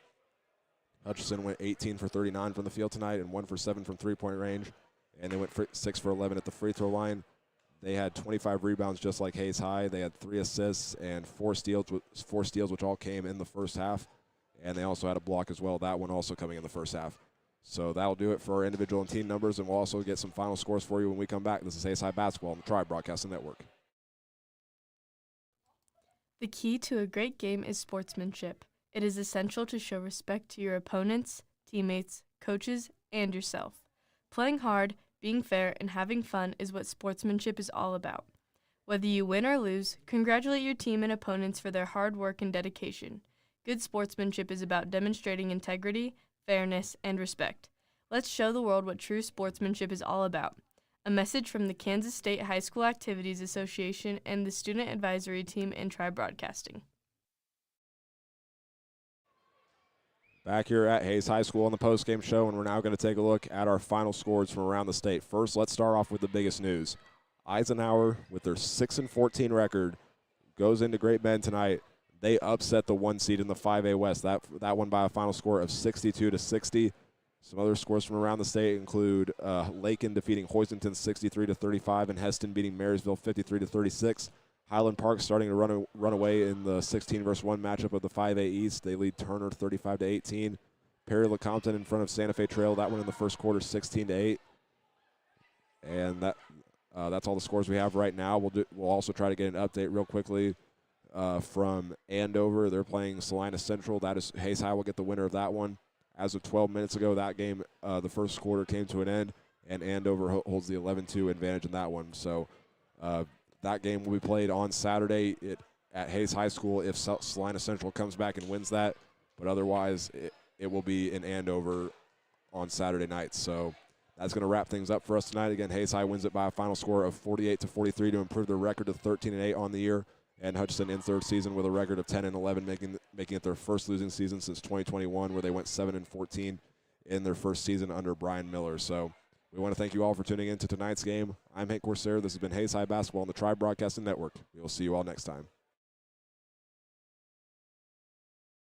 Speaker 1: Hutchinson went 18 for 39 from the field tonight and 1 for 7 from three-point range. And they went 6 for 11 at the free throw line. They had 25 rebounds just like Hayes High. They had 3 assists and 4 steals, which all came in the first half. And they also had a block as well, that one also coming in the first half. So that'll do it for our individual and team numbers, and we'll also get some final scores for you when we come back. This is Hayes High Basketball on the Tribe Broadcasting Network.
Speaker 5: The key to a great game is sportsmanship. It is essential to show respect to your opponents, teammates, coaches, and yourself. Playing hard, being fair, and having fun is what sportsmanship is all about. Whether you win or lose, congratulate your team and opponents for their hard work and dedication. Good sportsmanship is about demonstrating integrity, fairness, and respect. Let's show the world what true sportsmanship is all about. A message from the Kansas State High School Activities Association and the Student Advisory Team in Tribe Broadcasting.
Speaker 1: Back here at Hayes High School on the postgame show, and we're now going to take a look at our final scores from around the state. First, let's start off with the biggest news. Eisenhower, with their 6-14 record, goes into Great Bend tonight. They upset the 1 seed in the 5A West. That one by a final score of 62-60. Some other scores from around the state include Lakin defeating Hoisington 63-35 and Heston beating Marysville 53-36. Highland Park starting to run away in the 16 versus 1 matchup of the 5A East. They lead Turner 35-18. Perry LeCompton in front of Santa Fe Trail. That one in the first quarter 16-8. And that's all the scores we have right now. We'll also try to get an update real quickly from Andover. They're playing Salina Central. That is Hayes High will get the winner of that one. As of 12 minutes ago, that game, the first quarter came to an end, and Andover holds the 11-2 advantage in that one. So that game will be played on Saturday at Hayes High School if Salina Central comes back and wins that. But otherwise, it will be in Andover on Saturday night. So that's going to wrap things up for us tonight. Again, Hayes High wins it by a final score of 48-43 to improve their record to 13-8 on the year. And Hutchinson in third season with a record of 10-11, making it their first losing season since 2021, where they went 7-14 in their first season under Brian Miller. So we want to thank you all for tuning in to tonight's game. I'm Hank Corsair. This has been Hayes High Basketball on the Tribe Broadcasting Network. We will see you all next time.